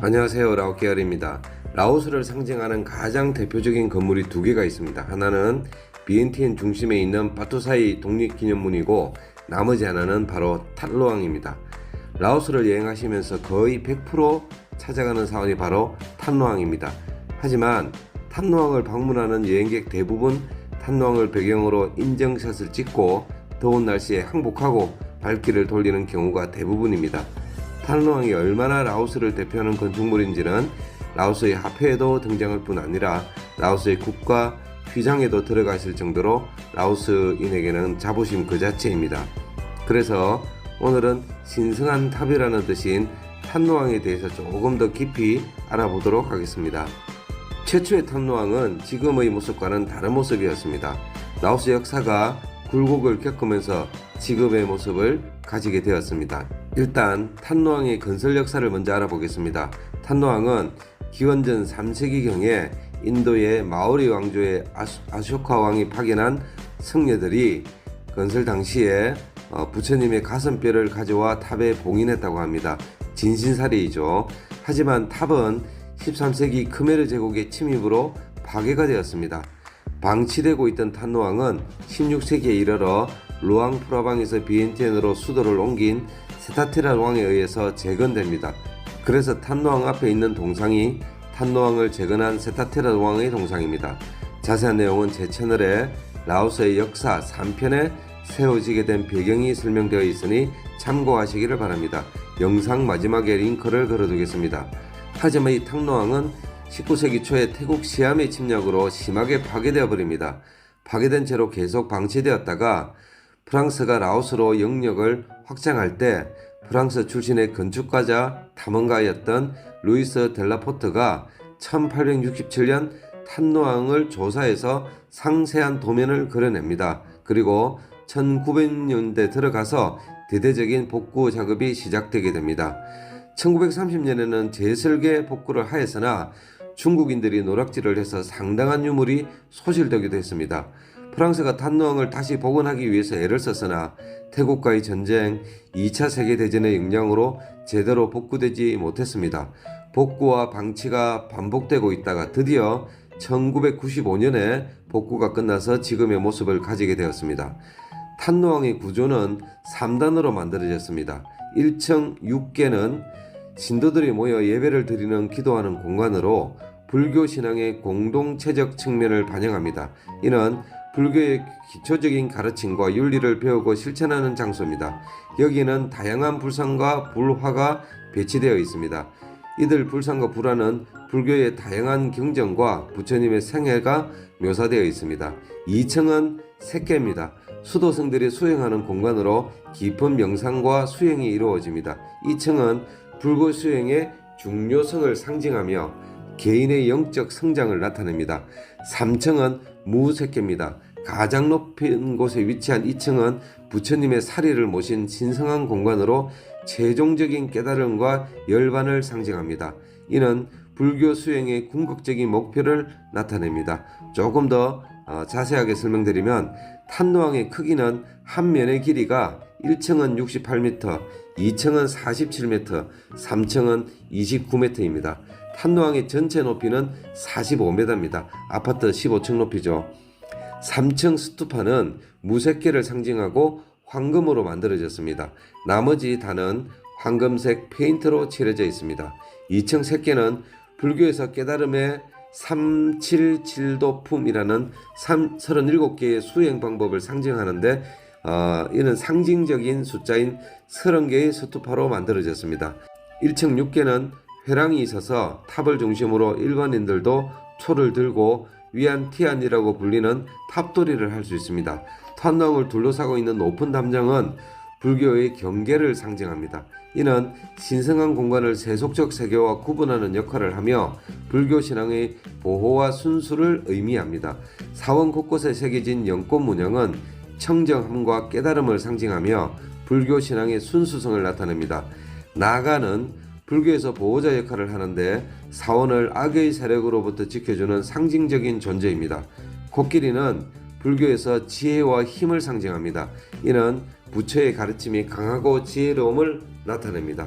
안녕하세요. 라오케알입니다. 라오스를 상징하는 가장 대표적인 건물이 두 개가 있습니다. 하나는 비엔티엔 중심에 있는 바투사이 독립기념문이고 나머지 하나는 바로 탓루앙입니다. 라오스를 여행하시면서 거의 100% 찾아가는 사원이 바로 탓루앙입니다. 하지만 탓루앙을 방문하는 여행객 대부분 탓루앙을 배경으로 인증샷을 찍고 더운 날씨에 항복하고 발길을 돌리는 경우가 대부분입니다. 탓루앙이 얼마나 라오스를 대표하는 건축물인지는 라오스의 화폐에도 등장할 뿐 아니라 라오스의 국가 휘장에도 들어가 있을 정도로 라오스인에게는 자부심 그 자체입니다. 그래서 오늘은 신성한 탑이라는 뜻인 탓루앙에 대해서 조금 더 깊이 알아보도록 하겠습니다. 최초의 탓루앙은 지금의 모습과는 다른 모습이었습니다. 라오스 역사가 굴곡을 겪으면서 지금의 모습을 가지게 되었습니다. 일단 탓루앙의 건설 역사를 먼저 알아보겠습니다. 탓루앙은 기원전 3세기경에 인도의 마오리 왕조의 아쇼카 왕이 파견한 승려들이 건설 당시에 부처님의 가슴뼈를 가져와 탑에 봉인했다고 합니다. 진신사리이죠. 하지만 탑은 13세기 크메르 제국의 침입으로 파괴가 되었습니다. 방치되고 있던 탓루앙은 16세기에 이르러 루앙 프라방에서 비엔티엔으로 수도를 옮긴 세타테라 왕에 의해서 재건됩니다. 그래서 탓루앙 앞에 있는 동상이 탓루앙을 재건한 세타테라 왕의 동상입니다. 자세한 내용은 제 채널에 라오스의 역사 3편에 세워지게 된 배경이 설명되어 있으니 참고하시기를 바랍니다. 영상 마지막에 링크를 걸어두겠습니다. 하지만 이 탓루앙은 19세기 초에 태국 시암의 침략으로 심하게 파괴되어 버립니다. 파괴된 채로 계속 방치되었다가 프랑스가 라오스로 영역을 확장할 때 프랑스 출신의 건축가자 탐험가였던 루이스 델라포트가 1867년 탓루앙을 조사해서 상세한 도면을 그려냅니다. 그리고 1900년대 들어가서 대대적인 복구 작업이 시작되게 됩니다. 1930년에는 재설계 복구를 하였으나 중국인들이 노략질을 해서 상당한 유물이 소실되기도 했습니다. 프랑스가 탓루앙을 다시 복원하기 위해서 애를 썼으나 태국과의 전쟁, 2차 세계대전의 영향으로 제대로 복구되지 못했습니다. 복구와 방치가 반복되고 있다가 드디어 1995년에 복구가 끝나서 지금의 모습을 가지게 되었습니다. 탓루앙의 구조는 3단으로 만들어졌습니다. 1층 6개는 신도들이 모여 예배를 드리는 기도하는 공간으로 불교 신앙의 공동체적 측면을 반영합니다. 이는 불교의 기초적인 가르침과 윤리를 배우고 실천하는 장소입니다. 여기는 다양한 불상과 불화가 배치되어 있습니다. 이들 불상과 불화는 불교의 다양한 경전과 부처님의 생애가 묘사되어 있습니다. 2층은 색계입니다. 수도승들이 수행하는 공간으로 깊은 명상과 수행이 이루어집니다. 2층은 불교 수행의 중요성을 상징하며 개인의 영적 성장을 나타냅니다. 3층은 무색계입니다. 가장 높은 곳에 위치한 2층은 부처님의 사리를 모신 신성한 공간으로 최종적인 깨달음과 열반을 상징합니다. 이는 불교 수행의 궁극적인 목표를 나타냅니다. 조금 더 자세하게 설명드리면 탓루앙의 크기는 한 면의 길이가 1층은 68m, 2층은 47m, 3층은 29m입니다. 탓루앙의 전체 높이는 45m입니다. 아파트 15층 높이죠. 3층 스투파는 무색계를 상징하고 황금으로 만들어졌습니다. 나머지 단은 황금색 페인트로 칠해져 있습니다. 2층 색계는 불교에서 깨달음의 377도품이라는 37개의 수행 방법을 상징하는데 이는 상징적인 숫자인 30개의 스투파로 만들어졌습니다. 1층 6개는 회랑이 있어서 탑을 중심으로 일반인들도 초를 들고 위안티안이라고 불리는 탑돌이를 할 수 있습니다. 탓루앙을 둘러싸고 있는 높은 담장은 불교의 경계를 상징합니다. 이는 신성한 공간을 세속적 세계와 구분하는 역할을 하며 불교 신앙의 보호와 순수를 의미합니다. 사원 곳곳에 새겨진 연꽃 문양은 청정함과 깨달음을 상징하며 불교 신앙의 순수성을 나타냅니다. 나가는 불교에서 보호자 역할을 하는데 사원을 악의 세력으로부터 지켜주는 상징적인 존재입니다. 코끼리는 불교에서 지혜와 힘을 상징합니다. 이는 부처의 가르침이 강하고 지혜로움을 나타냅니다.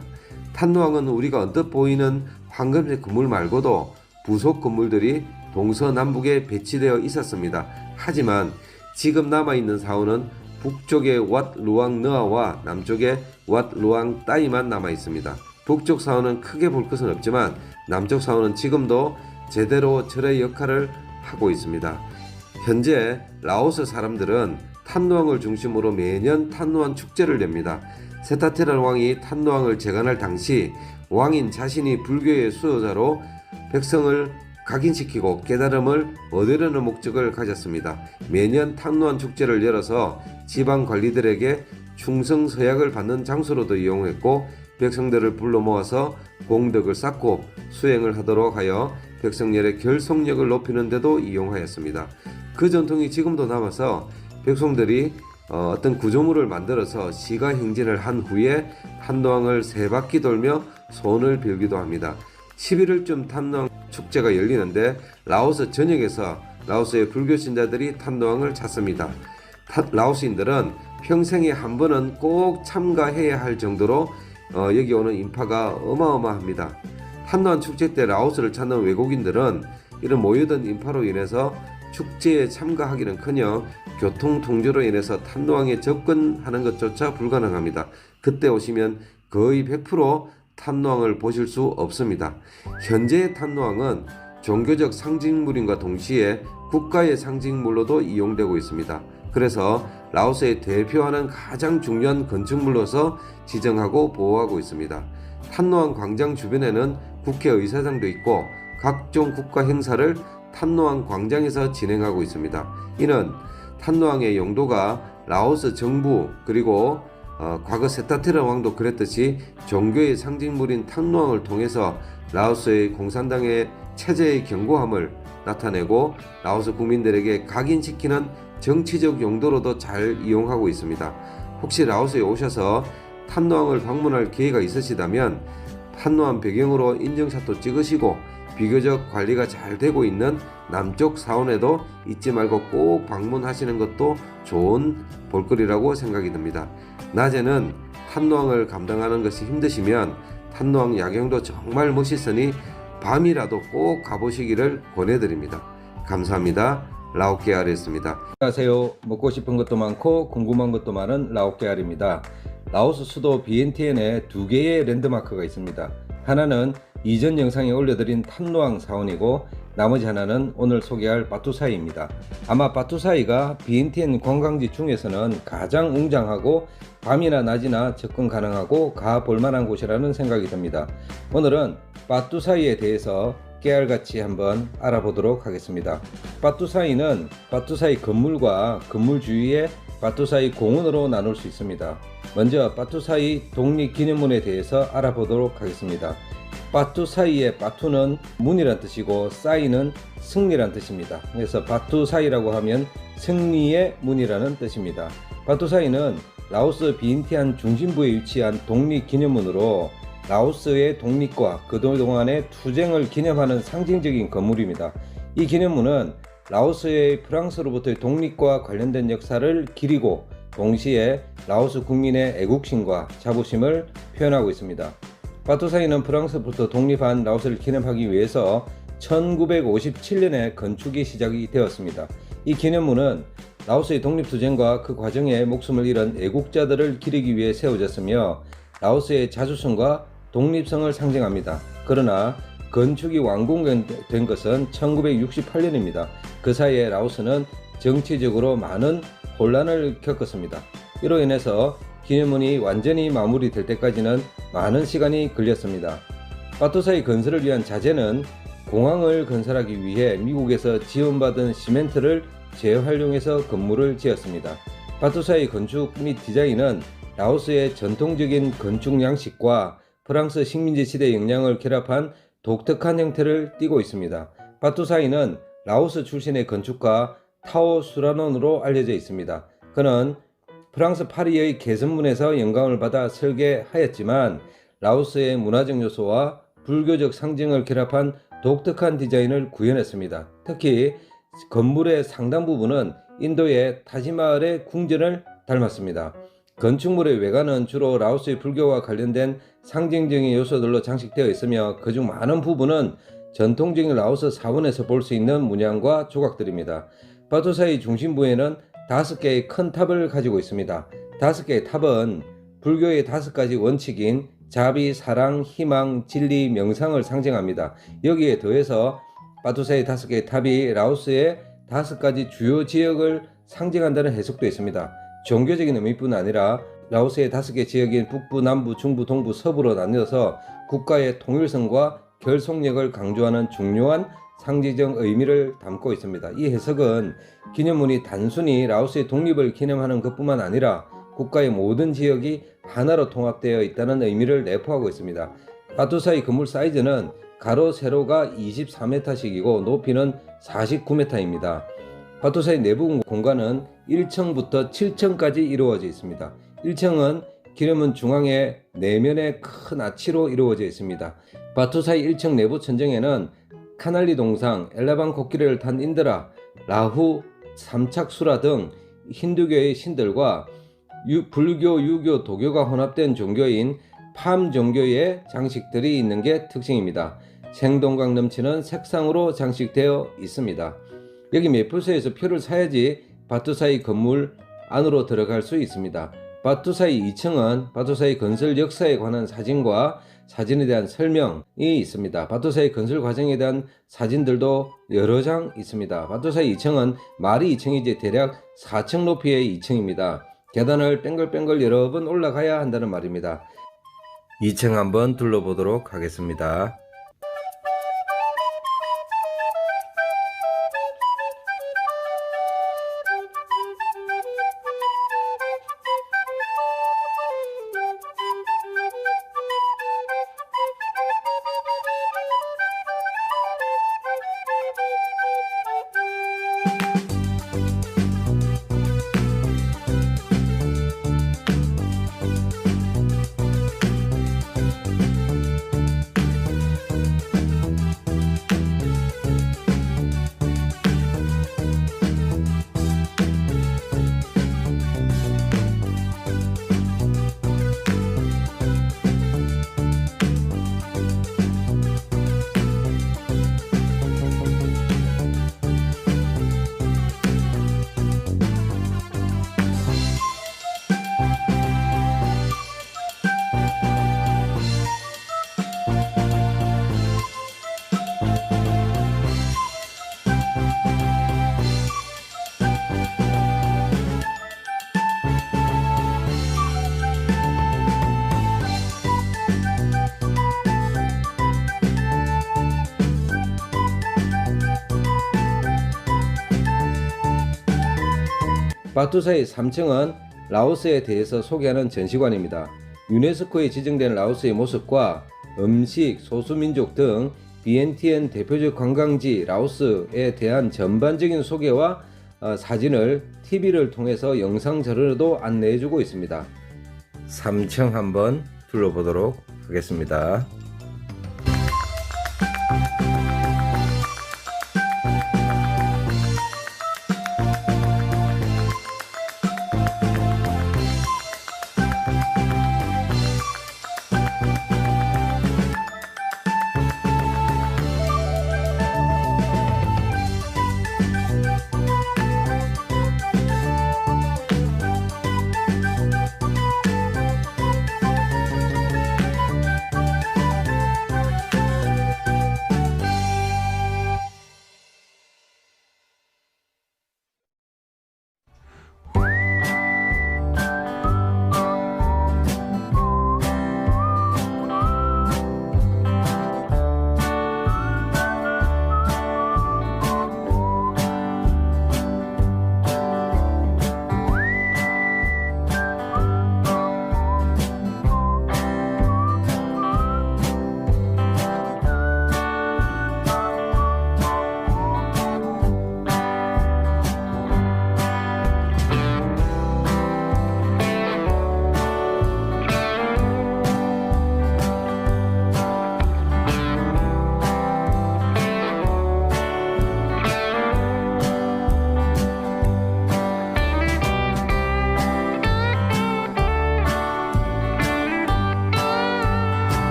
탓루앙은 우리가 언뜻 보이는 황금색 건물 말고도 부속 건물들이 동서남북에 배치되어 있었습니다. 하지만 지금 남아있는 사원은 북쪽의 왓 루앙 너아와 남쪽의 왓 루앙 따이만 남아있습니다. 북쪽 사원은 크게 볼 것은 없지만 남쪽 사원은 지금도 제대로 절의 역할을 하고 있습니다. 현재 라오스 사람들은 탄노왕을 중심으로 매년 탄노왕 축제를 냅니다. 세타테라 왕이 탄노왕을 재건할 당시 왕인 자신이 불교의 수호자로 백성을 각인시키고 깨달음을 얻으려는 목적을 가졌습니다. 매년 탄노왕 축제를 열어서 지방 관리들에게 충성서약을 받는 장소로도 이용했고 백성들을 불러 모아서 공덕을 쌓고 수행을 하도록 하여 백성열의 결속력을 높이는 데도 이용하였습니다. 그 전통이 지금도 남아서 백성들이 어떤 구조물을 만들어서 시가 행진을 한 후에 탄노왕을 세 바퀴 돌며 소원을 빌기도 합니다. 11월쯤 탄노왕 축제가 열리는데 라오스 전역에서 라오스의 불교 신자들이 탄노왕을 찾습니다. 라오스인들은 평생에 한 번은 꼭 참가해야 할 정도로 여기 오는 인파가 어마어마합니다. 탄노왕 축제 때 라오스를 찾는 외국인들은 이런 모여든 인파로 인해서 축제에 참가하기는커녕 교통 통제로 인해서 탄노왕에 접근하는 것조차 불가능합니다. 그때 오시면 거의 100% 탄노왕을 보실 수 없습니다. 현재의 탄노왕은 종교적 상징물인과 동시에 국가의 상징물로도 이용되고 있습니다. 그래서 라오스의 대표하는 가장 중요한 건축물로서 지정하고 보호하고 있습니다. 탄노왕 광장 주변에는 국회의사당도 있고 각종 국가 행사를 탄노왕 광장에서 진행하고 있습니다. 이는 탄노왕의 용도가 라오스 정부 그리고 과거 세타테라 왕도 그랬듯이 종교의 상징물인 탄노왕을 통해서 라오스의 공산당의 체제의 견고함을 나타내고 라오스 국민들에게 각인시키는 정치적 용도로도 잘 이용하고 있습니다. 혹시 라오스에 오셔서 탄노왕을 방문할 기회가 있으시다면 탄노왕 배경으로 인증샷도 찍으시고 비교적 관리가 잘 되고 있는 남쪽 사원에도 잊지 말고 꼭 방문하시는 것도 좋은 볼거리라고 생각이 듭니다. 낮에는 탄노왕을 감당하는 것이 힘드시면 탄노왕 야경도 정말 멋있으니 밤이라도 꼭 가보시기를 권해드립니다. 감사합니다. 라오케알이었습니다. 안녕하세요. 먹고 싶은 것도 많고 궁금한 것도 많은 라오케알입니다. 라오스 수도 비엔티엔에 두 개의 랜드마크가 있습니다. 하나는 이전 영상에 올려드린 탄노왕 사원이고 나머지 하나는 오늘 소개할 바투사이입니다. 아마 바투사이가 비엔티엔 관광지 중에서는 가장 웅장하고 밤이나 낮이나 접근 가능하고 가볼만한 곳이라는 생각이 듭니다. 오늘은 바투사이에 대해서 깨알같이 한번 알아보도록 하겠습니다. 바투사이는 바투사이 건물과 건물 주위에 바투사이 공원으로 나눌 수 있습니다. 먼저 바투사이 독립기념문에 대해서 알아보도록 하겠습니다. 바투사이의 바투는 문이란 뜻이고 사이는 승리란 뜻입니다. 그래서 바투사이라고 하면 승리의 문이라는 뜻입니다. 바투사이는 라오스 비엔티안 중심부에 위치한 독립기념문으로 라오스의 독립과 그동안의 투쟁을 기념하는 상징적인 건물입니다. 이 기념문은 라오스의 프랑스로부터의 독립과 관련된 역사를 기리고 동시에 라오스 국민의 애국심과 자부심을 표현하고 있습니다. 바투사이는 프랑스부터 독립한 라오스를 기념하기 위해서 1957년에 건축이 시작이 되었습니다. 이 기념문은 라오스의 독립투쟁과 그 과정에 목숨을 잃은 애국자들을 기리기 위해 세워졌으며 라오스의 자주성과 독립성을 상징합니다. 그러나 건축이 완공된 것은 1968년입니다. 그 사이에 라오스는 정치적으로 많은 혼란을 겪었습니다. 이로 인해서 기념문이 완전히 마무리될 때까지는 많은 시간이 걸렸습니다. 바투사이 건설을 위한 자재는 공항을 건설하기 위해 미국에서 지원받은 시멘트를 재활용해서 건물을 지었습니다. 바투사이 건축 및 디자인은 라오스의 전통적인 건축 양식과 프랑스 식민지 시대 영향을 결합한 독특한 형태를 띠고 있습니다. 바투사이는 라오스 출신의 건축가 타오 수라논으로 알려져 있습니다. 그는 프랑스 파리의 개선문에서 영감을 받아 설계하였지만 라오스의 문화적 요소와 불교적 상징을 결합한 독특한 디자인을 구현했습니다. 특히 건물의 상당 부분은 인도의 타지마할의 궁전을 닮았습니다. 건축물의 외관은 주로 라오스의 불교와 관련된 상징적인 요소들로 장식되어 있으며 그중 많은 부분은 전통적인 라오스 사원에서 볼 수 있는 문양과 조각들입니다. 바투사의 중심부에는 5개의 큰 탑을 가지고 있습니다. 5개의 탑은 불교의 5가지 원칙인 자비, 사랑, 희망, 진리, 명상을 상징합니다. 여기에 더해서 바투사의 5개의 탑이 라오스의 5가지 주요 지역을 상징한다는 해석도 있습니다. 종교적인 의미뿐 아니라 라오스의 5개 지역인 북부, 남부, 중부, 동부, 서부로 나뉘어서 국가의 통일성과 결속력을 강조하는 중요한 상징적 의미를 담고 있습니다. 이 해석은 기념문이 단순히 라오스의 독립을 기념하는 것뿐만 아니라 국가의 모든 지역이 하나로 통합되어 있다는 의미를 내포하고 있습니다. 바투사의 건물 사이즈는 가로 세로가 24m씩이고 높이는 49m입니다. 바투사의 내부 공간은 1층부터 7층까지 이루어져 있습니다. 1층은 기념문 중앙에 내면의 큰 아치로 이루어져 있습니다. 바투사의 1층 내부 천정에는 카날리 동상, 엘라반 코끼리를 탄 인드라, 라후, 삼착수라 등 힌두교의 신들과 불교, 유교, 도교가 혼합된 종교인 팜 종교의 장식들이 있는 게 특징입니다. 생동감 넘치는 색상으로 장식되어 있습니다. 여기 매표소에서 표를 사야지 바투사의 건물 안으로 들어갈 수 있습니다. 바투사의 2층은 바투사의 건설 역사에 관한 사진과 사진에 대한 설명이 있습니다. 바투사의 건설 과정에 대한 사진들도 여러 장 있습니다. 바투사의 2층은 말이 2층이지 대략 4층 높이의 2층입니다. 계단을 뺑글뺑글 여러 번 올라가야 한다는 말입니다. 2층 한번 둘러보도록 하겠습니다. 바투사의 3층은 라오스에 대해서 소개하는 전시관입니다. 유네스코에 지정된 라오스의 모습과 음식, 소수민족 등 비엔티엔 대표적 관광지 라오스에 대한 전반적인 소개와 사진을 TV를 통해서 영상 자료로도 안내해주고 있습니다. 3층 한번 둘러보도록 하겠습니다.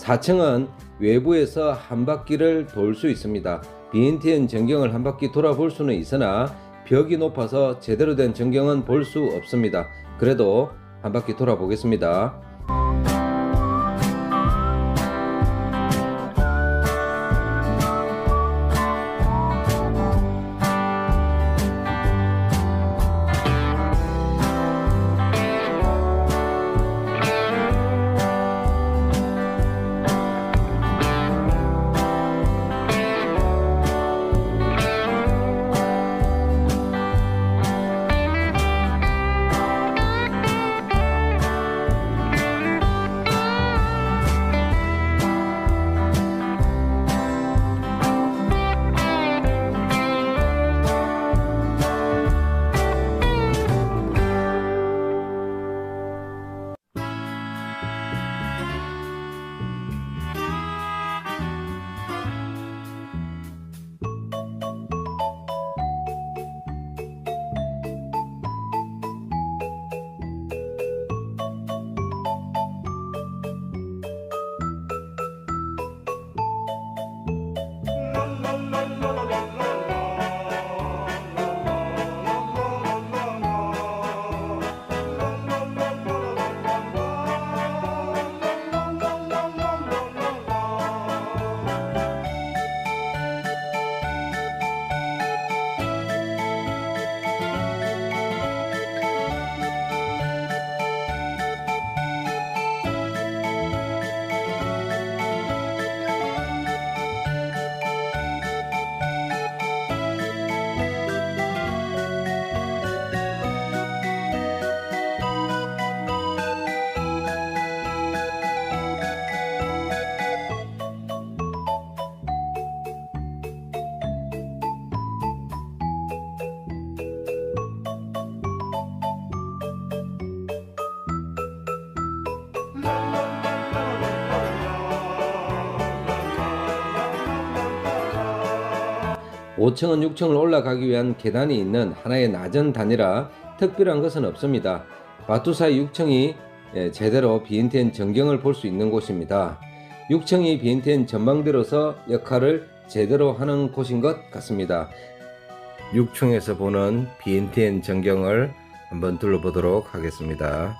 4층은 외부에서 한 바퀴를 돌 수 있습니다. BNTN 전경을 한 바퀴 돌아볼 수는 있으나 벽이 높아서 제대로 된 전경은 볼 수 없습니다. 그래도 한 바퀴 돌아보겠습니다. (5) 5층은 6층을 올라가기 위한 계단이 있는 하나의 낮은 단이라 특별한 것은 없습니다. 바투사의 6층이 제대로 BNTN 전경을 볼 수 있는 곳입니다. 6층이 BNTN 전망대로서 역할을 제대로 하는 곳인 것 같습니다. 6층에서 보는 BNTN 전경을 한번 둘러보도록 하겠습니다.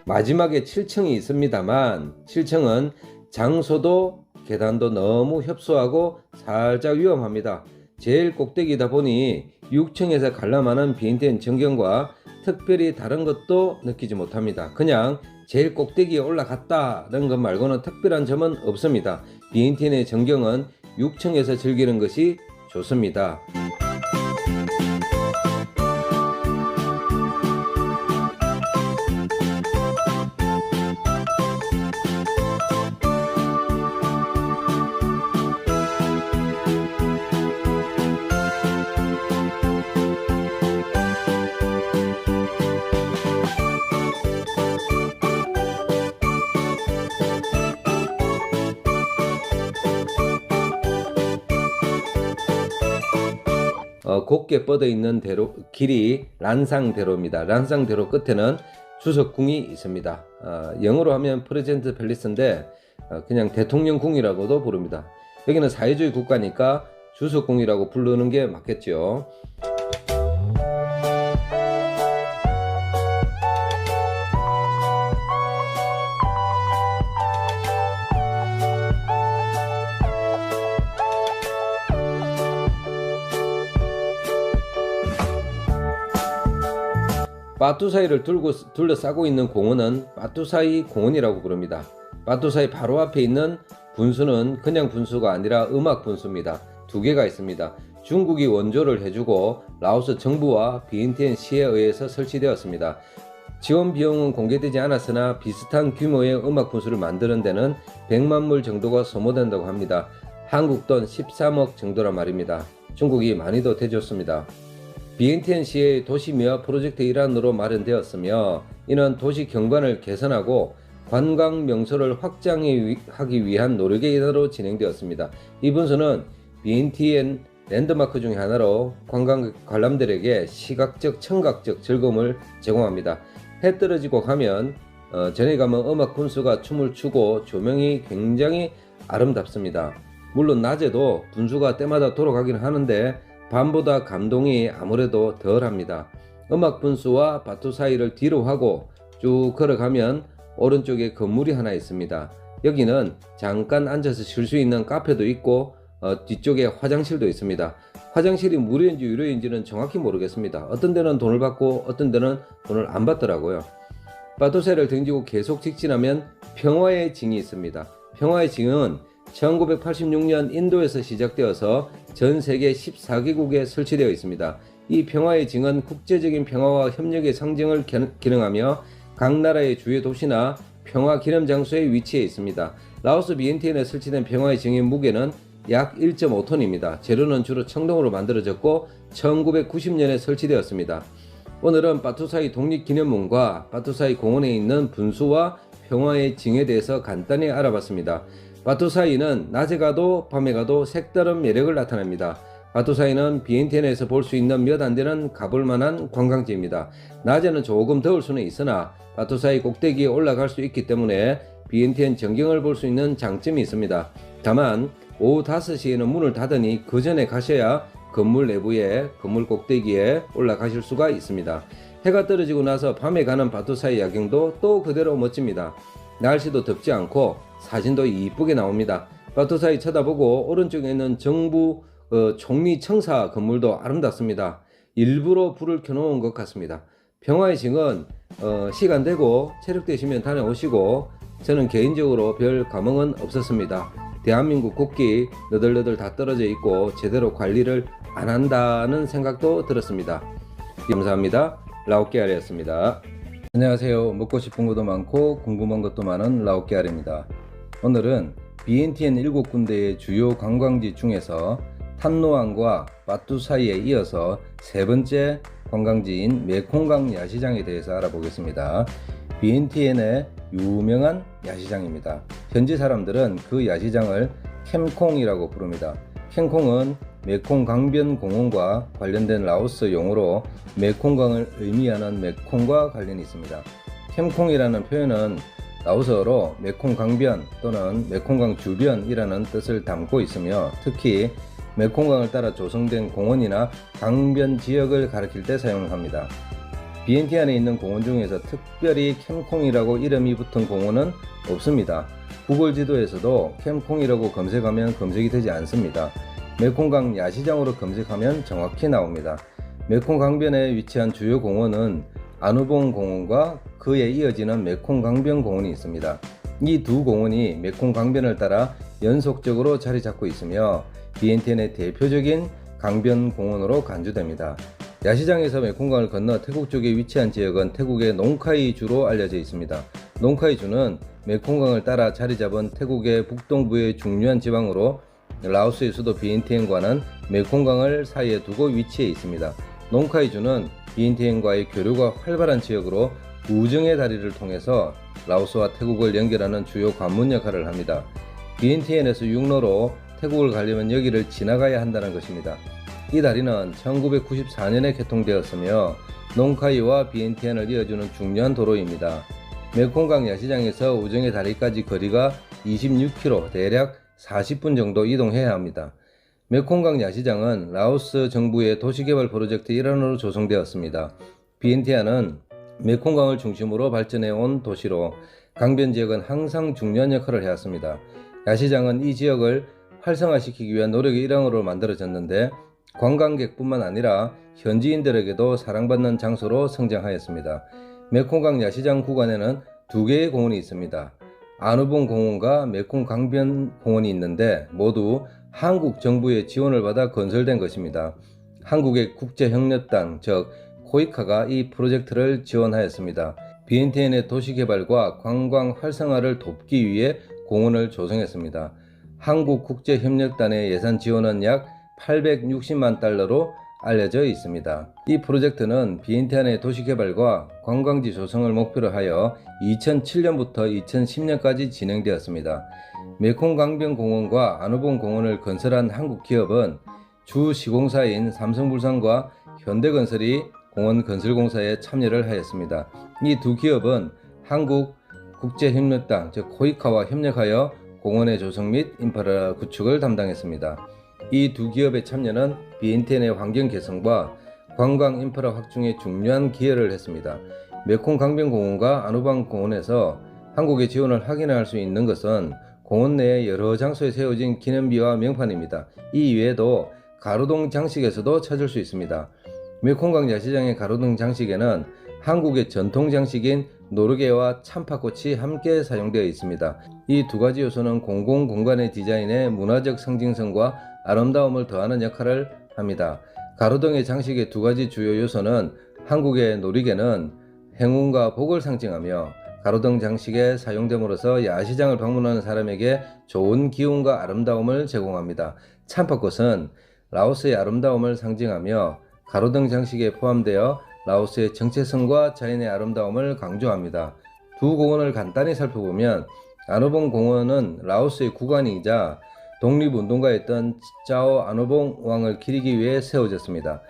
마지막에 7층이 있습니다만 7층은 장소도 계단도 너무 협소하고 살짝 위험합니다. 제일 꼭대기다 보니 6층에서 관람하는 BNTN 전경과 특별히 다른 것도 느끼지 못합니다. 그냥 제일 꼭대기에 올라갔다는 것 말고는 특별한 점은 없습니다. BNTN의 전경은 6층에서 즐기는 것이 좋습니다. 곱게 뻗어 있는 대로 길이 란상대로입니다. 란상대로 끝에는 주석궁이 있습니다. 영어로 하면 프레젠트 팰리스인데 그냥 대통령궁이라고도 부릅니다. 여기는 사회주의 국가니까 주석궁이라고 부르는 게 맞겠죠. 바투사이를 둘러싸고 있는 공원은 바투사이 공원이라고 부릅니다. 바투사이 바로 앞에 있는 분수는 그냥 분수가 아니라 음악 분수입니다. 두 개가 있습니다. 중국이 원조를 해주고 라오스 정부와 비엔티엔 시에 의해서 설치되었습니다. 지원 비용은 공개되지 않았으나 비슷한 규모의 음악 분수를 만드는 데는 100만 불 정도가 소모된다고 합니다. 한국 돈 13억 정도란 말입니다. 중국이 많이 더 대줬습니다. 비엔티엔시의 도시미화 프로젝트 일환으로 마련되었으며 이는 도시 경관을 개선하고 관광 명소를 확장하기 위한 노력의 일환으로 진행되었습니다. 이 분수는 비엔티엔 랜드마크 중의 하나로 관광 관람들에게 시각적, 청각적 즐거움을 제공합니다. 해 떨어지고 가면 전에 가면 음악 분수가 춤을 추고 조명이 굉장히 아름답습니다. 물론 낮에도 분수가 때마다 돌아가긴 하는데 밤보다 감동이 아무래도 덜합니다. 음악 분수와 바투사이를 뒤로 하고 쭉 걸어가면 오른쪽에 건물이 하나 있습니다. 여기는 잠깐 앉아서 쉴 수 있는 카페도 있고 뒤쪽에 화장실도 있습니다. 화장실이 무료인지 유료인지는 정확히 모르겠습니다. 어떤 데는 돈을 받고 어떤 데는 돈을 안 받더라고요. 바투사이를 등지고 계속 직진하면 평화의 징이 있습니다. 평화의 징은 1986년 인도에서 시작되어서 전 세계 14개국에 설치되어 있습니다. 이 평화의 징은 국제적인 평화와 협력의 상징을 기능하며 각 나라의 주요 도시나 평화 기념 장소에 위치해 있습니다. 라오스 비엔티엔에 설치된 평화의 징의 무게는 약 1.5톤입니다. 재료는 주로 청동으로 만들어졌고 1990년에 설치되었습니다. 오늘은 바투사이 독립기념문과 바투사이 공원에 있는 분수와 평화의 징에 대해서 간단히 알아봤습니다. 바투사이는 낮에 가도 밤에 가도 색다른 매력을 나타냅니다. 바투사이는 비엔티엔에서 볼 수 있는 몇 안 되는 가볼 만한 관광지입니다. 낮에는 조금 더울 수는 있으나 바투사이 꼭대기에 올라갈 수 있기 때문에 비엔티엔 전경을 볼 수 있는 장점이 있습니다. 다만 오후 5시에는 문을 닫으니 그 전에 가셔야 건물 내부에 건물 꼭대기에 올라가실 수가 있습니다. 해가 떨어지고 나서 밤에 가는 바투사이 야경도 또 그대로 멋집니다. 날씨도 덥지 않고 사진도 이쁘게 나옵니다. 바투사이 쳐다보고 오른쪽에 있는 정부 총리 청사 건물도 아름답습니다. 일부러 불을 켜놓은 것 같습니다. 평화의 징은 시간 되고 체력 되시면 다녀오시고 저는 개인적으로 별 감흥은 없었습니다. 대한민국 국기 너덜너덜 다 떨어져 있고 제대로 관리를 안 한다는 생각도 들었습니다. 감사합니다. 라오케알이었습니다. 안녕하세요. 먹고 싶은 것도 많고 궁금한 것도 많은 라오케알입니다. 오늘은 비엔티엔 7군데의 주요 관광지 중에서 탄노항과 바투사이에 이어서 세 번째 관광지인 메콩강 야시장에 대해서 알아보겠습니다. 비엔티엔의 유명한 야시장입니다. 현지 사람들은 그 야시장을 캠콩이라고 부릅니다. 캠콩은 메콩 강변 공원과 관련된 라오스 용어로 메콩강을 의미하는 메콩과 관련이 있습니다. 캠콩이라는 표현은 라오스어로 메콩 강변 또는 메콩강 주변이라는 뜻을 담고 있으며 특히 메콩강을 따라 조성된 공원이나 강변 지역을 가리킬 때 사용을 합니다. 비엔티엔에 있는 공원 중에서 특별히 캠콩이라고 이름이 붙은 공원은 없습니다. 구글 지도에서도 캠콩이라고 검색하면 검색이 되지 않습니다. 메콩강 야시장으로 검색하면 정확히 나옵니다. 메콩 강변에 위치한 주요 공원은 아누봉 공원과 그에 이어지는 메콩 강변 공원이 있습니다. 이 두 공원이 메콩 강변을 따라 연속적으로 자리 잡고 있으며 비엔티엔의 대표적인 강변 공원으로 간주됩니다. 야시장에서 메콩강을 건너 태국 쪽에 위치한 지역은 태국의 농카이주로 알려져 있습니다. 농카이주는 메콩강을 따라 자리 잡은 태국의 북동부의 중요한 지방으로 라오스의 수도 비엔티엔과는 메콩강을 사이에 두고 위치해 있습니다. 농카이주는 비엔티엔과의 교류가 활발한 지역으로 우정의 다리를 통해서 라오스와 태국을 연결하는 주요 관문 역할을 합니다. 비엔티엔에서 육로로 태국을 가려면 여기를 지나가야 한다는 것입니다. 이 다리는 1994년에 개통되었으며 농카이와 비엔티엔을 이어주는 중요한 도로입니다. 메콩강 야시장에서 우정의 다리까지 거리가 26km, 대략 40분 정도 이동해야 합니다. 메콩강 야시장은 라오스 정부의 도시개발 프로젝트 일환으로 조성되었습니다. 비엔티안은 메콩강을 중심으로 발전해 온 도시로 강변 지역은 항상 중요한 역할을 해왔습니다. 야시장은 이 지역을 활성화시키기 위한 노력의 일환으로 만들어졌는데 관광객뿐만 아니라 현지인들에게도 사랑받는 장소로 성장하였습니다. 메콩강 야시장 구간에는 두 개의 공원이 있습니다. 아누봉 공원과 메콩 강변 공원이 있는데 모두 한국 정부의 지원을 받아 건설된 것입니다. 한국의 국제협력단 즉 코이카가 이 프로젝트를 지원하였습니다. 비엔티엔의 도시개발과 관광 활성화를 돕기 위해 공원을 조성했습니다. 한국국제협력단의 예산 지원은 약 860만 달러로 알려져 있습니다. 이 프로젝트는 비엔티안의 도시개발과 관광지 조성을 목표로 하여 2007년부터 2010년까지 진행되었습니다. 메콩강변공원과 아누봉 공원을 건설한 한국 기업은 주 시공사인 삼성물산과 현대건설이 공원 건설공사에 참여를 하였습니다. 이 두 기업은 한국국제협력단 즉 코이카와 협력하여 공원의 조성 및 인프라 구축을 담당했습니다. 이 두 기업의 참여는 비엔티엔의 환경 개선과 관광 인프라 확충에 중요한 기여를 했습니다. 메콩 강변공원과 아누방 공원에서 한국의 지원을 확인할 수 있는 것은 공원 내에 여러 장소에 세워진 기념비와 명판입니다. 이 외에도 가로등 장식에서도 찾을 수 있습니다. 메콩강 야시장의 가로등 장식에는 한국의 전통 장식인 노르게와 참파꽃이 함께 사용되어 있습니다. 이 두 가지 요소는 공공공간의 디자인에 문화적 상징성과 아름다움을 더하는 역할을 합니다. 가로등의 장식의 두 가지 주요 요소는 한국의 놀이개는 행운과 복을 상징하며 가로등 장식에 사용됨으로써 야시장을 방문하는 사람에게 좋은 기운과 아름다움을 제공합니다. 참파꽃은 라오스의 아름다움을 상징하며 가로등 장식에 포함되어 라오스의 정체성과 자연의 아름다움을 강조합니다. 두 공원을 간단히 살펴보면 아누봉 공원은 라오스의 국왕이자 독립운동가였던 짜오 아누봉 왕을 기리기 위해 세워졌습니다.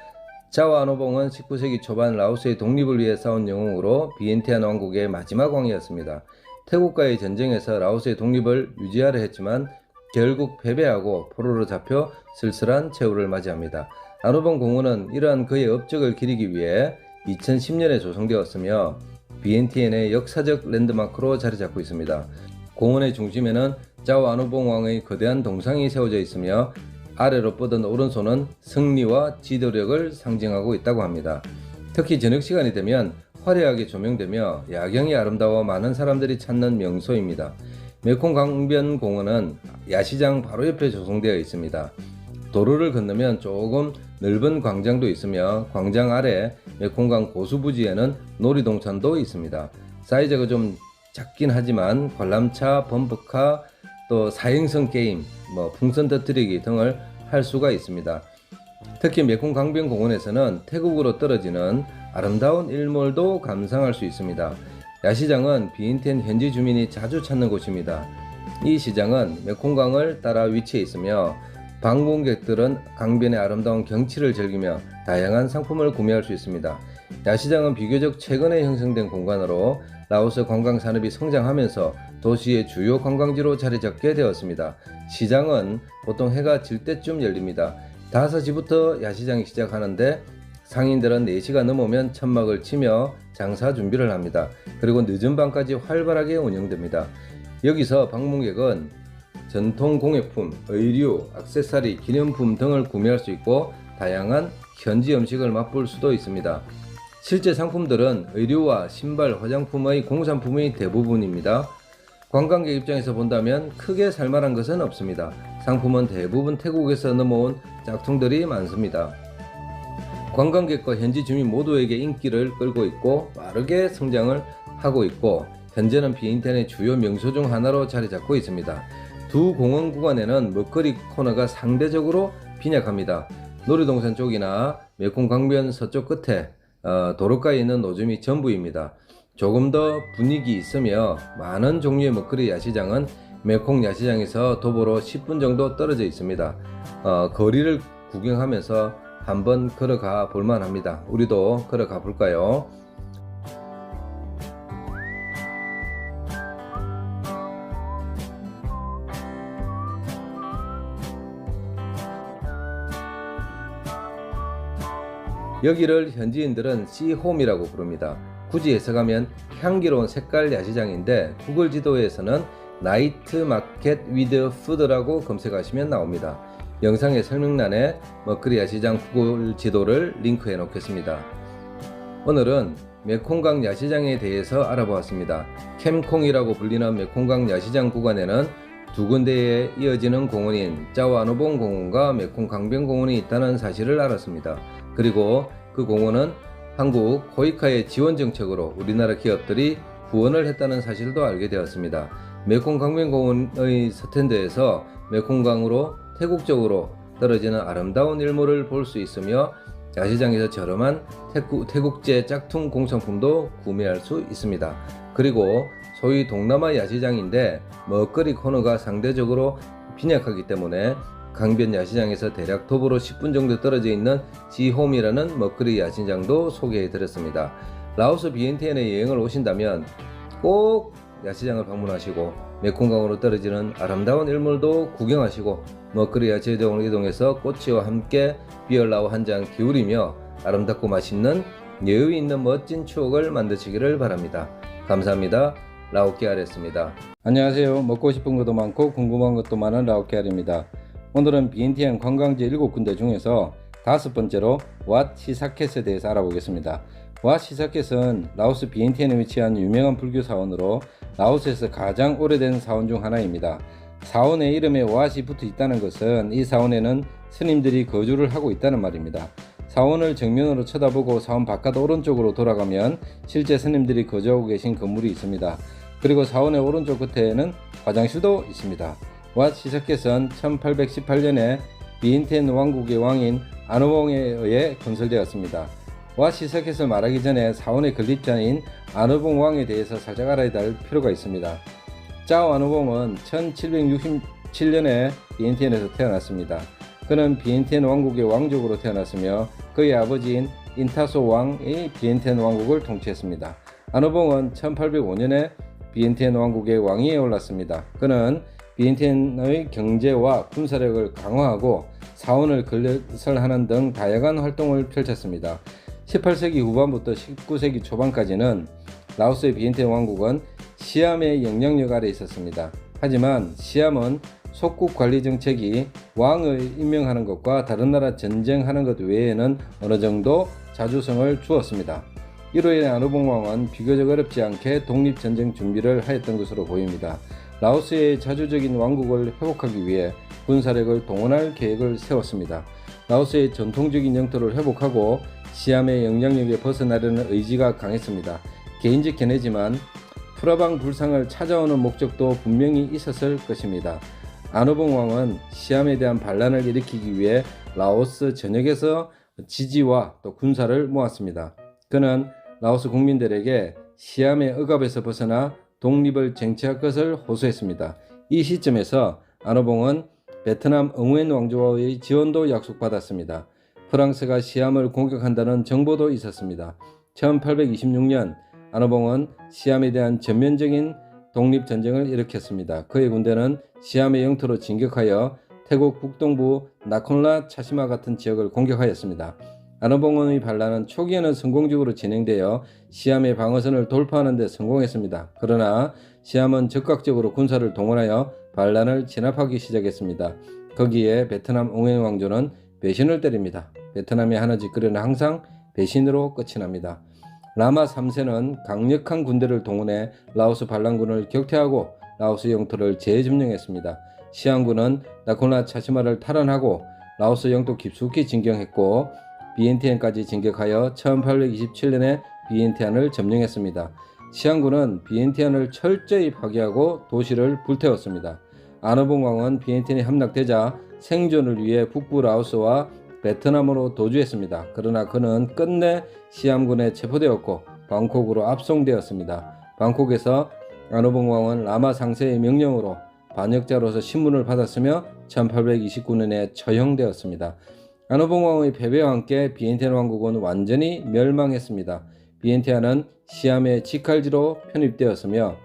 짜오 아누봉은 19세기 초반 라오스의 독립을 위해 싸운 영웅으로 비엔티안 왕국의 마지막 왕이었습니다. 태국과의 전쟁에서 라오스의 독립을 유지하려 했지만 결국 패배하고 포로로 잡혀 쓸쓸한 최후를 맞이합니다. 아누봉 공원은 이러한 그의 업적을 기리기 위해 2010년에 조성되었으며 비엔티엔의 역사적 랜드마크로 자리 잡고 있습니다. 공원의 중심에는 짜오 아누봉 왕의 거대한 동상이 세워져 있으며 아래로 뻗은 오른손은 승리와 지도력을 상징하고 있다고 합니다. 특히 저녁 시간이 되면 화려하게 조명되며 야경이 아름다워 많은 사람들이 찾는 명소입니다. 메콩 강변 공원은 야시장 바로 옆에 조성되어 있습니다. 도로를 건너면 조금 넓은 광장도 있으며 광장 아래 메콩강 고수부지에는 놀이동산도 있습니다. 사이즈가 좀 작긴 하지만 관람차, 범퍼카, 또 4행성 게임, 풍선 터뜨리기 등을 할 수가 있습니다. 특히 메콩 강변 공원에서는 태국으로 떨어지는 아름다운 일몰도 감상할 수 있습니다. 야시장은 비엔티엔 현지 주민이 자주 찾는 곳입니다. 이 시장은 메콩강을 따라 위치해 있으며 방문객들은 강변의 아름다운 경치를 즐기며 다양한 상품을 구매할 수 있습니다. 야시장은 비교적 최근에 형성된 공간으로 라오스 관광 산업이 성장하면서 도시의 주요 관광지로 자리 잡게 되었습니다. 시장은 보통 해가 질 때쯤 열립니다. 5시부터 야시장이 시작하는데 상인들은 4시가 넘으면 천막을 치며 장사 준비를 합니다. 그리고 늦은 밤까지 활발하게 운영됩니다. 여기서 방문객은 전통 공예품, 의류, 액세서리, 기념품 등을 구매할 수 있고 다양한 현지 음식을 맛볼 수도 있습니다. 실제 상품들은 의류와 신발, 화장품의 공산품이 대부분입니다. 관광객 입장에서 본다면 크게 살만한 것은 없습니다. 상품은 대부분 태국에서 넘어온 짝퉁들이 많습니다. 관광객과 현지 주민 모두에게 인기를 끌고 있고 빠르게 성장을 하고 있고 현재는 비엔티안의 주요 명소 중 하나로 자리 잡고 있습니다. 두 공원 구간에는 먹거리 코너가 상대적으로 빈약합니다. 놀이동산 쪽이나 메콩 강변 서쪽 끝에 도로가에 있는 노점이 전부입니다. 조금 더 분위기 있으며 많은 종류의 먹거리 야시장은 메콩 야시장에서 도보로 10분 정도 떨어져 있습니다. 거리를 구경하면서 한번 걸어가 볼만합니다. 우리도 걸어가 볼까요? 여기를 현지인들은 시홈이라고 부릅니다. 굳이 해석하면 향기로운 색깔 야시장인데 구글 지도에서는 나이트 마켓 위드 푸드라고 검색하시면 나옵니다. 영상의 설명란에 먹거리 야시장 구글 지도를 링크해 놓겠습니다. 오늘은 메콩강 야시장에 대해서 알아보았습니다. 캠콩이라고 불리는 메콩강 야시장 구간에는 두 군데에 이어지는 공원인 짜오아노봉 공원과 메콩 강변 공원이 있다는 사실을 알았습니다. 그리고 그 공원은 한국 코이카의 지원 정책으로 우리나라 기업들이 후원을 했다는 사실도 알게 되었습니다. 메콩 강변 공원의 서텐드에서 메콩강으로 태국 쪽으로 떨어지는 아름다운 일몰을 볼 수 있으며 야시장에서 저렴한 태국제 짝퉁 공산품도 구매할 수 있습니다. 그리고 소위 동남아 야시장인데 먹거리 코너가 상대적으로 빈약하기 때문에 강변 야시장에서 대략 도보로 10분 정도 떨어져 있는 지홈이라는 먹거리 야시장도 소개해 드렸습니다. 라오스 비엔티엔에 여행을 오신다면 꼭 야시장을 방문하시고 메콩강으로 떨어지는 아름다운 일몰도 구경하시고 먹거리 야시장으로 이동해서 꼬치와 함께 비얼라오 한 잔 기울이며 아름답고 맛있는 여유 있는 멋진 추억을 만드시기를 바랍니다. 감사합니다. 라오케알이었습니다. 안녕하세요. 먹고 싶은 것도 많고 궁금한 것도 많은 라오케알입니다. 오늘은 비엔티엔 관광지 7군데 중에서 5번째로 왓 시사켓에 대해서 알아보겠습니다. 왓 시사켓은 라오스 비엔티엔에 위치한 유명한 불교 사원으로 라오스에서 가장 오래된 사원 중 하나입니다. 사원의 이름에 왓이 붙어 있다는 것은 이 사원에는 스님들이 거주를 하고 있다는 말입니다. 사원을 정면으로 쳐다보고 사원 바깥 오른쪽으로 돌아가면 실제 스님들이 거주하고 계신 건물이 있습니다. 그리고 사원의 오른쪽 끝에는 화장실도 있습니다. 왓 시사켓은 1818년에 비엔티엔 왕국의 왕인 아누봉에 의해 건설되었습니다. 왓 시사켓을 말하기 전에 사원의 건립자인 아누봉 왕에 대해서 살짝 알아야 할 필요가 있습니다. 짜오 아누봉은 1767년에 비엔티엔에서 태어났습니다. 그는 비엔티엔 왕국의 왕족으로 태어났으며 그의 아버지인 인타소 왕이 비엔티엔 왕국을 통치했습니다. 아누봉은 1805년에 비엔티엔 왕국의 왕위에 올랐습니다. 그는 비엔티엔의 경제와 군사력을 강화하고 사원을 건설하는 등 다양한 활동을 펼쳤습니다. 18세기 후반부터 19세기 초반까지는 라오스의 비엔티엔 왕국은 시암의 영향력 아래 있었습니다. 하지만 시암은 속국 관리 정책이 왕을 임명하는 것과 다른 나라 전쟁하는 것 외에는 어느 정도 자주성을 주었습니다. 이로 인해 아누봉 왕은 비교적 어렵지 않게 독립전쟁 준비를 하였던 것으로 보입니다. 라오스의 자주적인 왕국을 회복하기 위해 군사력을 동원할 계획을 세웠습니다. 라오스의 전통적인 영토를 회복하고 시암의 영향력에 벗어나려는 의지가 강했습니다. 개인적 견해지만 프라방 불상을 찾아오는 목적도 분명히 있었을 것입니다. 아누봉 왕은 시암에 대한 반란을 일으키기 위해 라오스 전역에서 지지와 또 군사를 모았습니다. 그는 라오스 국민들에게 시암의 억압에서 벗어나 독립을 쟁취할 것을 호소했습니다. 이 시점에서 아누봉은 베트남 응웬 왕조와의 지원도 약속받았습니다. 프랑스가 시암을 공격한다는 정보도 있었습니다. 1826년 아누봉은 시암에 대한 전면적인 독립전쟁을 일으켰습니다. 그의 군대는 시암의 영토로 진격하여 태국 북동부 나콘라 차시마 같은 지역을 공격하였습니다. 아누봉의 반란은 초기에는 성공적으로 진행되어 시암의 방어선을 돌파하는 데 성공했습니다. 그러나 시암은 적극적으로 군사를 동원하여 반란을 진압하기 시작했습니다. 거기에 베트남 옹행 왕조는 배신을 때립니다. 베트남의 하나 짓거리는 항상 배신으로 끝이 납니다. 라마 3세는 강력한 군대를 동원해 라오스 반란군을 격퇴하고 라오스 영토를 재점령했습니다. 시암군은 나콘라 차시마를 탈환하고 라오스 영토 깊숙이 진격했고 비엔티엔까지 진격하여 1827년에 비엔티안을 점령했습니다. 시암군은 비엔티안을 철저히 파괴하고 도시를 불태웠습니다. 아누봉 왕은 비엔티안이 함락되자 생존을 위해 북부 라오스와 베트남으로 도주했습니다. 그러나 그는 끝내 시암군에 체포되었고 방콕으로 압송되었습니다. 방콕에서 아누봉 왕은 라마 상세의 명령으로 반역자로서 신문을 받았으며 1829년에 처형되었습니다. 아누봉 왕의 패배와 함께 비엔티안 왕국은 완전히 멸망했습니다. 비엔티안은 시암의 직할지로 편입되었으며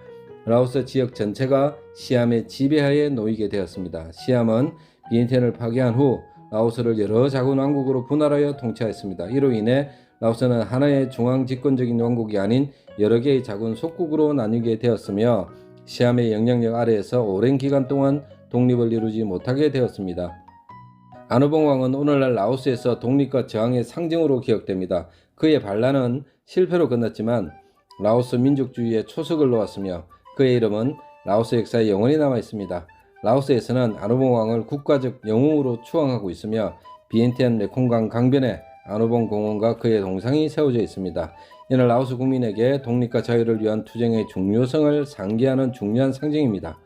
라오스 지역 전체가 시암의 지배하에 놓이게 되었습니다. 시암은 비엔티안을 파괴한 후 라오스를 여러 작은 왕국으로 분할하여 통치하였습니다. 이로 인해 라오스는 하나의 중앙 집권적인 왕국이 아닌 여러 개의 작은 속국으로 나뉘게 되었으며 시암의 영향력 아래에서 오랜 기간 동안 독립을 이루지 못하게 되었습니다. 아누봉 왕은 오늘날 라오스에서 독립과 저항의 상징으로 기억됩니다. 그의 반란은 실패로 끝났지만 라오스 민족주의의 초석을 놓았으며 그의 이름은 라오스 역사에 영원히 남아 있습니다. 라오스에서는 아누봉 왕을 국가적 영웅으로 추앙하고 있으며 비엔티안 메콩강 강변에 아누봉 공원과 그의 동상이 세워져 있습니다. 이는 라오스 국민에게 독립과 자유를 위한 투쟁의 중요성을 상기하는 중요한 상징입니다.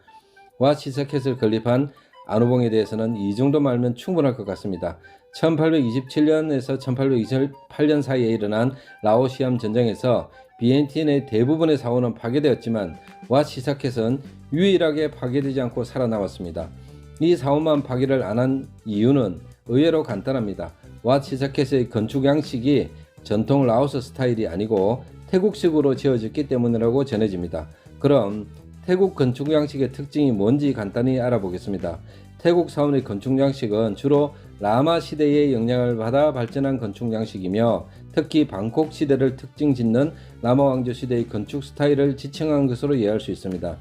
와 시서켓을 건립한 아누봉에 대해서는 이 정도만 알면 충분할 것 같습니다. 1827년에서 1828년 사이에 일어난 라오시암 전쟁에서 비엔티엔의 대부분의 사원은 파괴되었지만 와 시사켓은 유일하게 파괴되지 않고 살아남았습니다. 이 사원만 파괴를 안 한 이유는 의외로 간단합니다. 와 시사켓의 건축 양식이 전통 라오스 스타일이 아니고 태국식으로 지어졌기 때문이라고 전해집니다. 그럼 태국 건축 양식의 특징이 뭔지 간단히 알아보겠습니다. 태국 사원의 건축 양식은 주로 라마 시대의 영향을 받아 발전한 건축 양식이며 특히 방콕 시대를 특징 짓는 라마 왕조 시대의 건축 스타일을 지칭한 것으로 이해할 수 있습니다.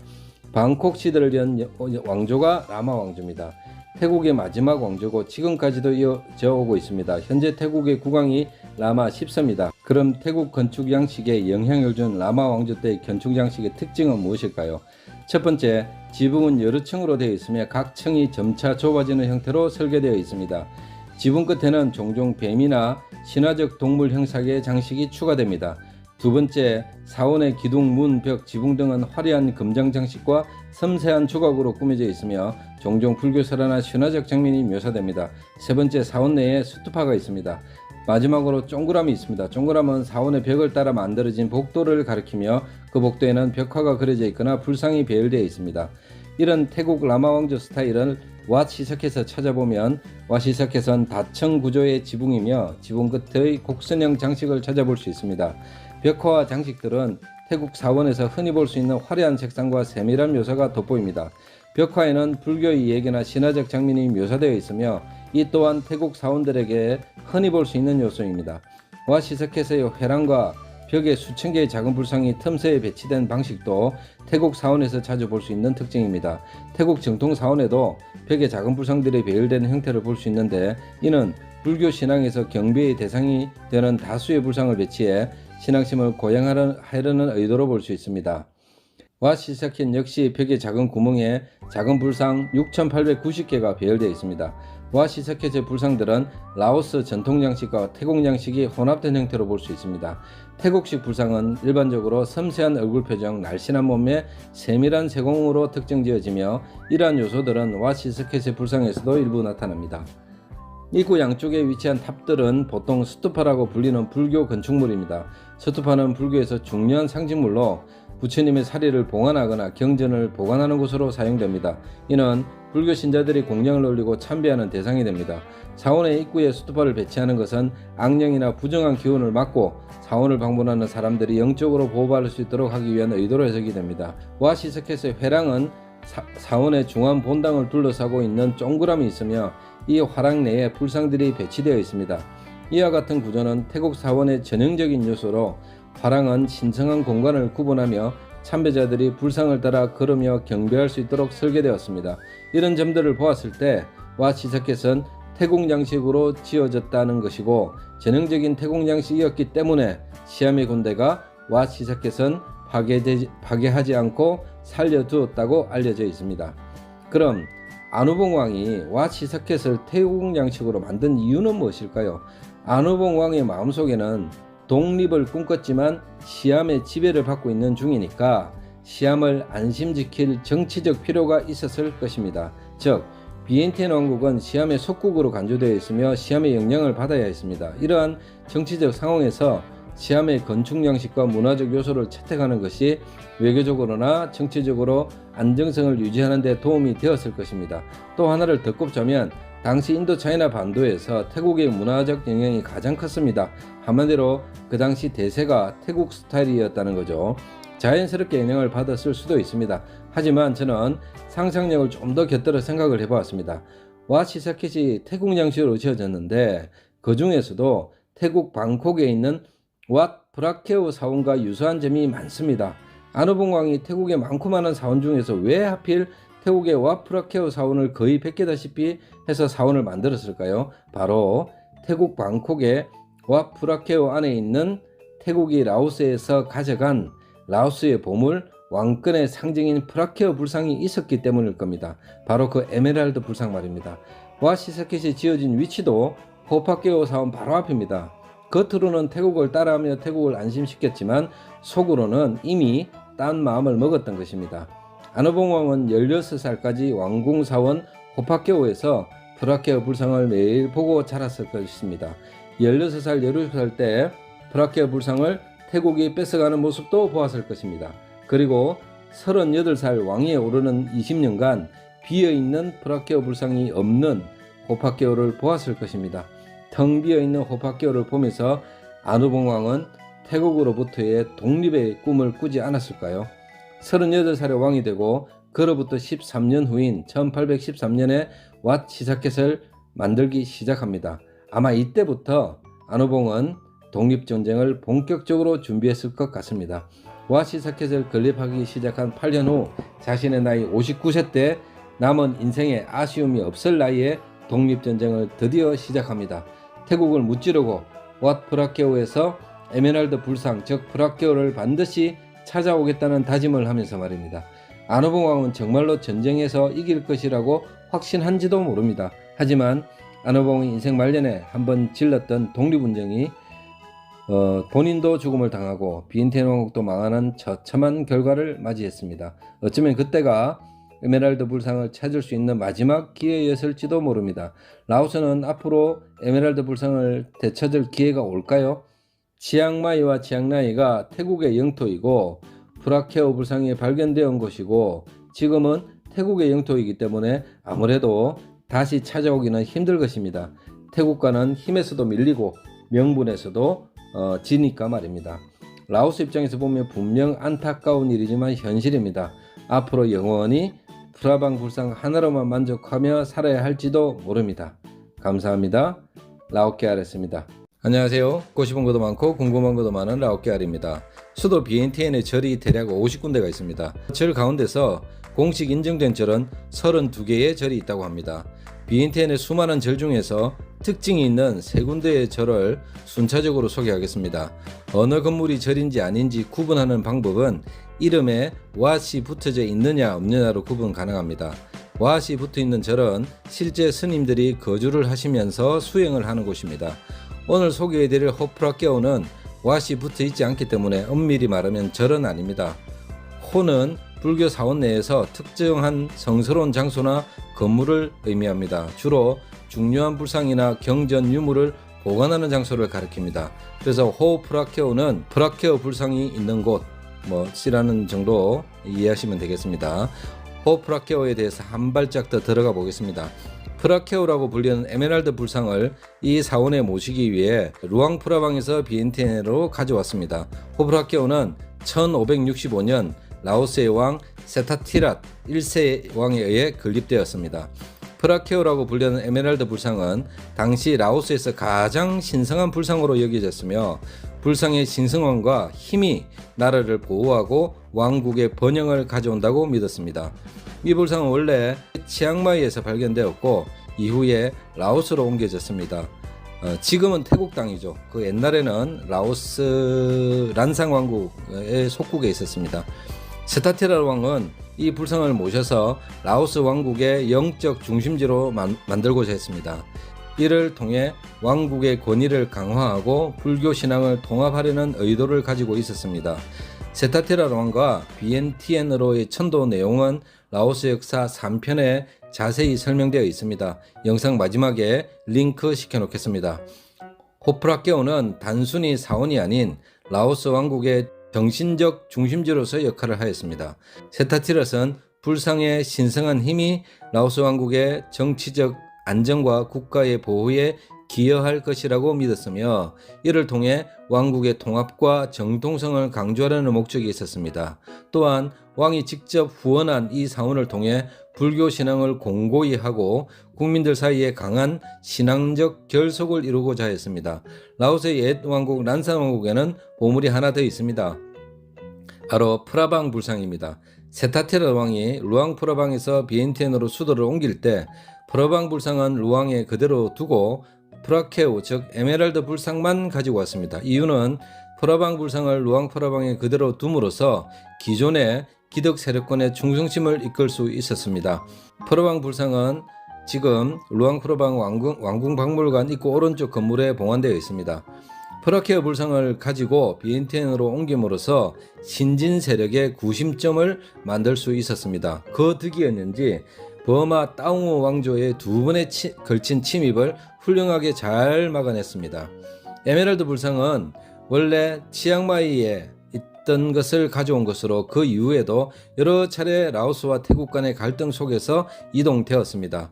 방콕 시대를 연 왕조가 라마 왕조입니다. 태국의 마지막 왕조고 지금까지도 이어져 오고 있습니다. 현재 태국의 국왕이 라마 14입니다. 그럼 태국 건축 양식에 영향을 준 라마 왕조 때의 건축 양식의 특징은 무엇일까요? 첫 번째, 지붕은 여러 층으로 되어 있으며 각 층이 점차 좁아지는 형태로 설계되어 있습니다. 지붕 끝에는 종종 뱀이나 신화적 동물 형상의 장식이 추가됩니다. 두 번째, 사원의 기둥, 문, 벽, 지붕 등은 화려한 금장 장식과 섬세한 조각으로 꾸며져 있으며 종종 불교설화나 신화적 장면이 묘사됩니다. 세 번째, 사원 내에 수투파가 있습니다. 마지막으로 동그라미 있습니다. 동그라미는 사원의 벽을 따라 만들어진 복도를 가리키며 그 복도에는 벽화가 그려져 있거나 불상이 배열되어 있습니다. 이런 태국 라마 왕조 스타일을 와 시석에서 찾아보면 와 시석에선 다층 구조의 지붕이며 지붕 끝의 곡선형 장식을 찾아볼 수 있습니다. 벽화와 장식들은 태국 사원에서 흔히 볼 수 있는 화려한 색상과 세밀한 묘사가 돋보입니다. 벽화에는 불교의 예계나 신화적 장면이 묘사되어 있으며 이 또한 태국 사원들에게 흔히 볼 수 있는 요소입니다. 와 시석에서의 회랑과 벽에 수천 개의 작은 불상이 틈새에 배치된 방식도 태국 사원에서 자주 볼 수 있는 특징입니다. 태국 정통 사원에도 벽에 작은 불상들이 배열되는 형태를 볼 수 있는데 이는 불교 신앙에서 경배의 대상이 되는 다수의 불상을 배치해 신앙심을 고양하려는 의도로 볼 수 있습니다. 와 시사켓 역시 벽의 작은 구멍에 작은 불상 6,890개가 배열되어 있습니다. 와 시사켓의 불상들은 라오스 전통 양식과 태국 양식이 혼합된 형태로 볼 수 있습니다. 태국식 불상은 일반적으로 섬세한 얼굴 표정, 날씬한 몸매, 세밀한 세공으로 특징지어지며 이러한 요소들은 와 시사켓의 불상에서도 일부 나타납니다. 입구 양쪽에 위치한 탑들은 보통 스투파라고 불리는 불교 건축물입니다. 스투파는 불교에서 중요한 상징물로 부처님의 사리를 봉안하거나 경전을 보관하는 곳으로 사용됩니다. 이는 불교 신자들이 공양을 올리고 참배하는 대상이 됩니다. 사원의 입구에 스투파를 배치하는 것은 악령이나 부정한 기운을 막고 사원을 방문하는 사람들이 영적으로 보호받을 수 있도록 하기 위한 의도로 해석이 됩니다. 와 시석켓의 회랑은 사원의 중앙 본당을 둘러싸고 있는 동그라미 있으며 이 화랑 내에 불상들이 배치되어 있습니다. 이와 같은 구조는 태국 사원의 전형적인 요소로 화랑은 신성한 공간을 구분하며 참배자들이 불상을 따라 걸으며 경배할 수 있도록 설계되었습니다. 이런 점들을 보았을 때 와 시석켓은 태국 양식으로 지어졌다는 것이고 전형적인 태국 양식이었기 때문에 시암의 군대가 와 시석켓은 파괴하지 않고 살려두었다고 알려져 있습니다. 그럼 아누봉 왕이 와 시석켓을 태국 양식으로 만든 이유는 무엇일까요? 아누봉 왕의 마음속에는 독립을 꿈꿨지만 시암의 지배를 받고 있는 중이니까 시암을 안심지킬 정치적 필요가 있었을 것입니다. 즉 비엔티엔 왕국은 시암의 속국으로 간주되어 있으며 시암의 영향을 받아야 했습니다. 이러한 정치적 상황에서 시암의 건축 양식과 문화적 요소를 채택하는 것이 외교적으로나 정치적으로 안정성을 유지하는 데 도움이 되었을 것입니다. 또 하나를 더 꼽자면 당시 인도차이나 반도에서 태국의 문화적 영향이 가장 컸습니다. 한마디로 그 당시 대세가 태국 스타일이었다는 거죠. 자연스럽게 영향을 받았을 수도 있습니다. 하지만 저는 상상력을 좀 더 곁들여 생각을 해보았습니다. 와 시사켓이 태국 양식으로 지어졌는데 그 중에서도 태국 방콕에 있는 왓 브라케오 사원과 유사한 점이 많습니다. 아누봉 왕이 태국에 많고 많은 사원 중에서 왜 하필 태국의 왓 브라케오 사원을 거의 뵙게다시피 해서 사원을 만들었을까요? 바로 태국 방콕의 왓 브라케오 안에 있는 태국이 라오스에서 가져간 라오스의 보물 왕권의 상징인 프라케오 불상이 있었기 때문일 겁니다. 바로 그 에메랄드 불상 말입니다. 와 시사켓이 지어진 위치도 호파케오 사원 바로 앞입니다. 겉으로는 태국을 따라하며 태국을 안심시켰지만 속으로는 이미 딴 마음을 먹었던 것입니다. 아누봉 왕은 16살까지 왕궁 사원 호파케오에서 프라케오 불상을 매일 보고 자랐을 것입니다. 16살, 17살 때 프라케오 불상을 태국이 뺏어가는 모습도 보았을 것입니다. 그리고 38살 왕위에 오르는 20년간 비어있는 프라케오 불상이 없는 호파케오를 보았을 것입니다. 텅 비어있는 호파케오를 보면서 아누봉 왕은 태국으로부터의 독립의 꿈을 꾸지 않았을까요? 38살에 왕이 되고 그로부터 13년 후인 1813년에 왓 시사켓을 만들기 시작합니다. 아마 이때부터 아누봉은 독립전쟁을 본격적으로 준비했을 것 같습니다. 와 시사켓을 건립하기 시작한 8년 후 자신의 나이 59세 때 남은 인생에 아쉬움이 없을 나이에 독립전쟁을 드디어 시작합니다. 태국을 무찌르고 왓 브라케오에서 에메랄드 불상 즉 브라케오를 반드시 찾아오겠다는 다짐을 하면서 말입니다. 아누봉 왕은 정말로 전쟁에서 이길 것이라고 확신한지도 모릅니다. 하지만 아누봉의 인생 말년에 한번 질렀던 독립운동이 본인도 죽음을 당하고 비엔티엔 왕국도 망하는 처참한 결과를 맞이했습니다. 어쩌면 그때가 에메랄드 불상을 찾을 수 있는 마지막 기회였을지도 모릅니다. 라오스는 앞으로 에메랄드 불상을 되찾을 기회가 올까요? 치앙마이와 치앙라이가 태국의 영토이고 프라케오 불상이 발견되어 온 곳이고 지금은 태국의 영토이기 때문에 아무래도 다시 찾아오기는 힘들 것입니다. 태국과는 힘에서도 밀리고 명분에서도 지니까 말입니다. 라오스 입장에서 보면 분명 안타까운 일이지만 현실입니다. 앞으로 영원히 프라방 불상 하나로만 만족하며 살아야 할지도 모릅니다. 감사합니다. 라오케알이었습니다. 안녕하세요. 고싶은 것도 많고 궁금한 것도 많은 라오케알입니다. 수도 비엔티엔의 절이 대략 50군데가 있습니다. 절 가운데서 공식 인정된 절은 32개의 절이 있다고 합니다. 비엔티엔의 수많은 절 중에서 특징이 있는 3군데의 절을 순차적으로 소개하겠습니다. 어느 건물이 절인지 아닌지 구분하는 방법은 이름에 왓이 붙어져 있느냐 없느냐로 구분 가능합니다. 왓이 붙어 있는 절은 실제 스님들이 거주를 하시면서 수행을 하는 곳입니다. 오늘 소개해드릴 호프라케오는 왓이 붙어 있지 않기 때문에 엄밀히 말하면 절은 아닙니다. 호는 불교 사원 내에서 특정한 성스러운 장소나 건물을 의미합니다. 주로 중요한 불상이나 경전 유물을 보관하는 장소를 가리킵니다. 그래서 호프라케오는 프라케오 불상이 있는 곳이라는 정도 이해하시면 되겠습니다. 호프라케오에 대해서 한 발짝 더 들어가 보겠습니다. 프라케오라고 불리는 에메랄드 불상을 이 사원에 모시기 위해 루앙프라방에서 비엔티엔으로 가져왔습니다. 호프라케오는 1565년 라오스의 왕 세타티랏 1세 왕에 의해 건립되었습니다. 프라케오라고 불리는 에메랄드 불상은 당시 라오스에서 가장 신성한 불상으로 여겨졌으며 불상의 신성함과 힘이 나라를 보호하고 왕국의 번영을 가져온다고 믿었습니다. 이 불상은 원래 치앙마이에서 발견되었고 이후에 라오스로 옮겨졌습니다. 지금은 태국 땅이죠. 그 옛날에는 라오스 란상 왕국의 속국에 있었습니다. 세타티라 왕은 이 불상을 모셔서 라오스 왕국의 영적 중심지로 만들고자 했습니다. 이를 통해 왕국의 권위를 강화하고 불교 신앙을 통합하려는 의도를 가지고 있었습니다. 세타티라 왕과 비엔티엔으로의 천도 내용은 라오스 역사 3편에 자세히 설명되어 있습니다. 영상 마지막에 링크 시켜놓겠습니다. 호프라케오는 단순히 사원이 아닌 라오스 왕국의 정신적 중심지로서 역할을 하였습니다. 세타티랏은 불상의 신성한 힘이 라오스 왕국의 정치적 안정과 국가의 보호에 기여할 것이라고 믿었으며 이를 통해 왕국의 통합과 정통성을 강조하려는 목적이 있었습니다. 또한 왕이 직접 후원한 이 사원을 통해 불교 신앙을 공고히 하고 국민들 사이에 강한 신앙적 결속을 이루고자 했습니다. 라오스의 옛 왕국 란산 왕국에는 보물이 하나 더 있습니다. 바로 프라방 불상입니다. 세타테르 왕이 루앙 프라방에서 비엔티엔으로 수도를 옮길 때 프라방 불상은 루앙에 그대로 두고 프라케오 즉 에메랄드 불상만 가지고 왔습니다. 이유는 프라방 불상을 루앙 프라방에 그대로 둠으로써 기존의 기득 세력권의 충성심을 이끌 수 있었습니다. 프라방 불상은 지금 루앙 프라방 왕궁 박물관 입구 오른쪽 건물에 봉안되어 있습니다. 프라케오 불상을 가지고 비엔티엔으로 옮김으로써 신진 세력의 구심점을 만들 수 있었습니다. 그 득이었는지 버마 따웅우 왕조의 두 번에 걸친 침입을 훌륭하게 잘 막아냈습니다. 에메랄드 불상은 원래 치앙마이에 있던 것을 가져온 것으로 그 이후에도 여러 차례 라오스와 태국 간의 갈등 속에서 이동되었습니다.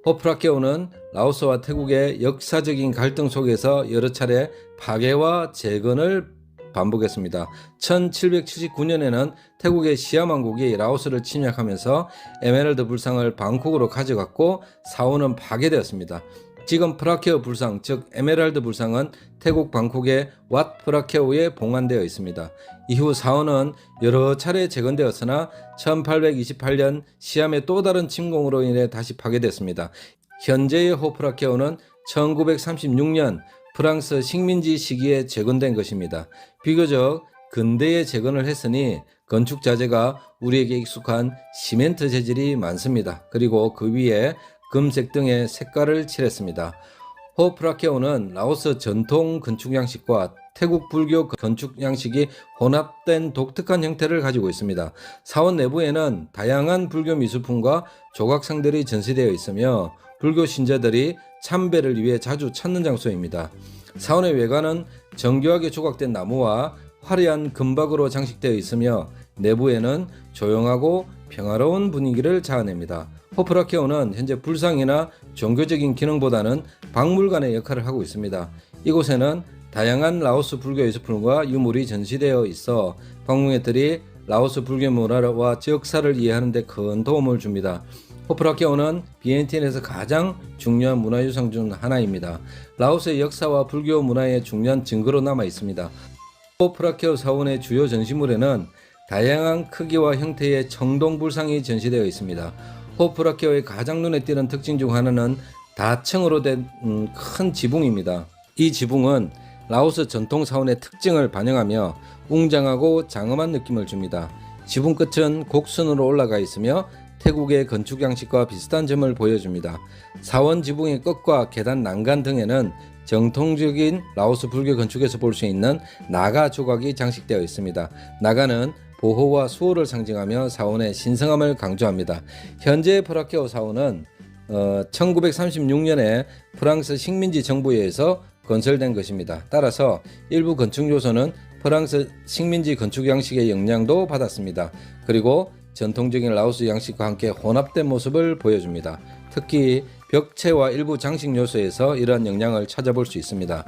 호프라케오는 라오스와 태국의 역사적인 갈등 속에서 여러 차례 파괴와 재건을 반복했습니다. 1779년에는 태국의 시암 왕국이 라오스를 침략하면서 에메랄드 불상을 방콕으로 가져갔고 사원은 파괴되었습니다. 지금 프라케오 불상 즉 에메랄드 불상은 태국 방콕의 왓 프라케오에 봉안되어 있습니다. 이후 사원은 여러 차례 재건되었으나 1828년 시암의 또 다른 침공으로 인해 다시 파괴됐습니다. 현재의 호프라케오는 1936년 프랑스 식민지 시기에 재건된 것입니다. 비교적 근대에 재건을 했으니 건축 자재가 우리에게 익숙한 시멘트 재질이 많습니다. 그리고 그 위에 금색 등의 색깔을 칠했습니다. 호프라케오는 라오스 전통 건축 양식과 태국 불교 건축 양식이 혼합된 독특한 형태를 가지고 있습니다. 사원 내부에는 다양한 불교 미술품과 조각상들이 전시되어 있으며 불교 신자들이 참배를 위해 자주 찾는 장소입니다. 사원의 외관은 정교하게 조각된 나무와 화려한 금박으로 장식되어 있으며 내부에는 조용하고 평화로운 분위기를 자아냅니다. 호프라케오는 현재 불상이나 종교적인 기능보다는 박물관의 역할을 하고 있습니다. 이곳에는 다양한 라오스 불교 예술품과 유물이 전시되어 있어 방문객들이 라오스 불교 문화와 역사를 이해하는 데 큰 도움을 줍니다. 호프라케오는 비엔티엔에서 가장 중요한 문화유산 중 하나입니다. 라오스의 역사와 불교 문화의 중요한 증거로 남아 있습니다. 호프라케오 사원의 주요 전시물에는 다양한 크기와 형태의 청동불상이 전시되어 있습니다. 호프라케오의 가장 눈에 띄는 특징 중 하나는 다층으로 된 큰 지붕입니다. 이 지붕은 라오스 전통 사원의 특징을 반영하며 웅장하고 장엄한 느낌을 줍니다. 지붕 끝은 곡선으로 올라가 있으며 태국의 건축 양식과 비슷한 점을 보여줍니다. 사원 지붕의 끝과 계단 난간 등에는 정통적인 라오스 불교 건축에서 볼 수 있는 나가 조각이 장식되어 있습니다. 나가는 보호와 수호를 상징하며 사원의 신성함을 강조합니다. 현재 프라케오 사원은 1936년에 프랑스 식민지 정부에 의해서 건설된 것입니다. 따라서 일부 건축 요소는 프랑스 식민지 건축 양식의 영향도 받았습니다. 그리고 전통적인 라오스 양식과 함께 혼합된 모습을 보여줍니다. 특히 벽체와 일부 장식 요소에서 이러한 영향을 찾아볼 수 있습니다.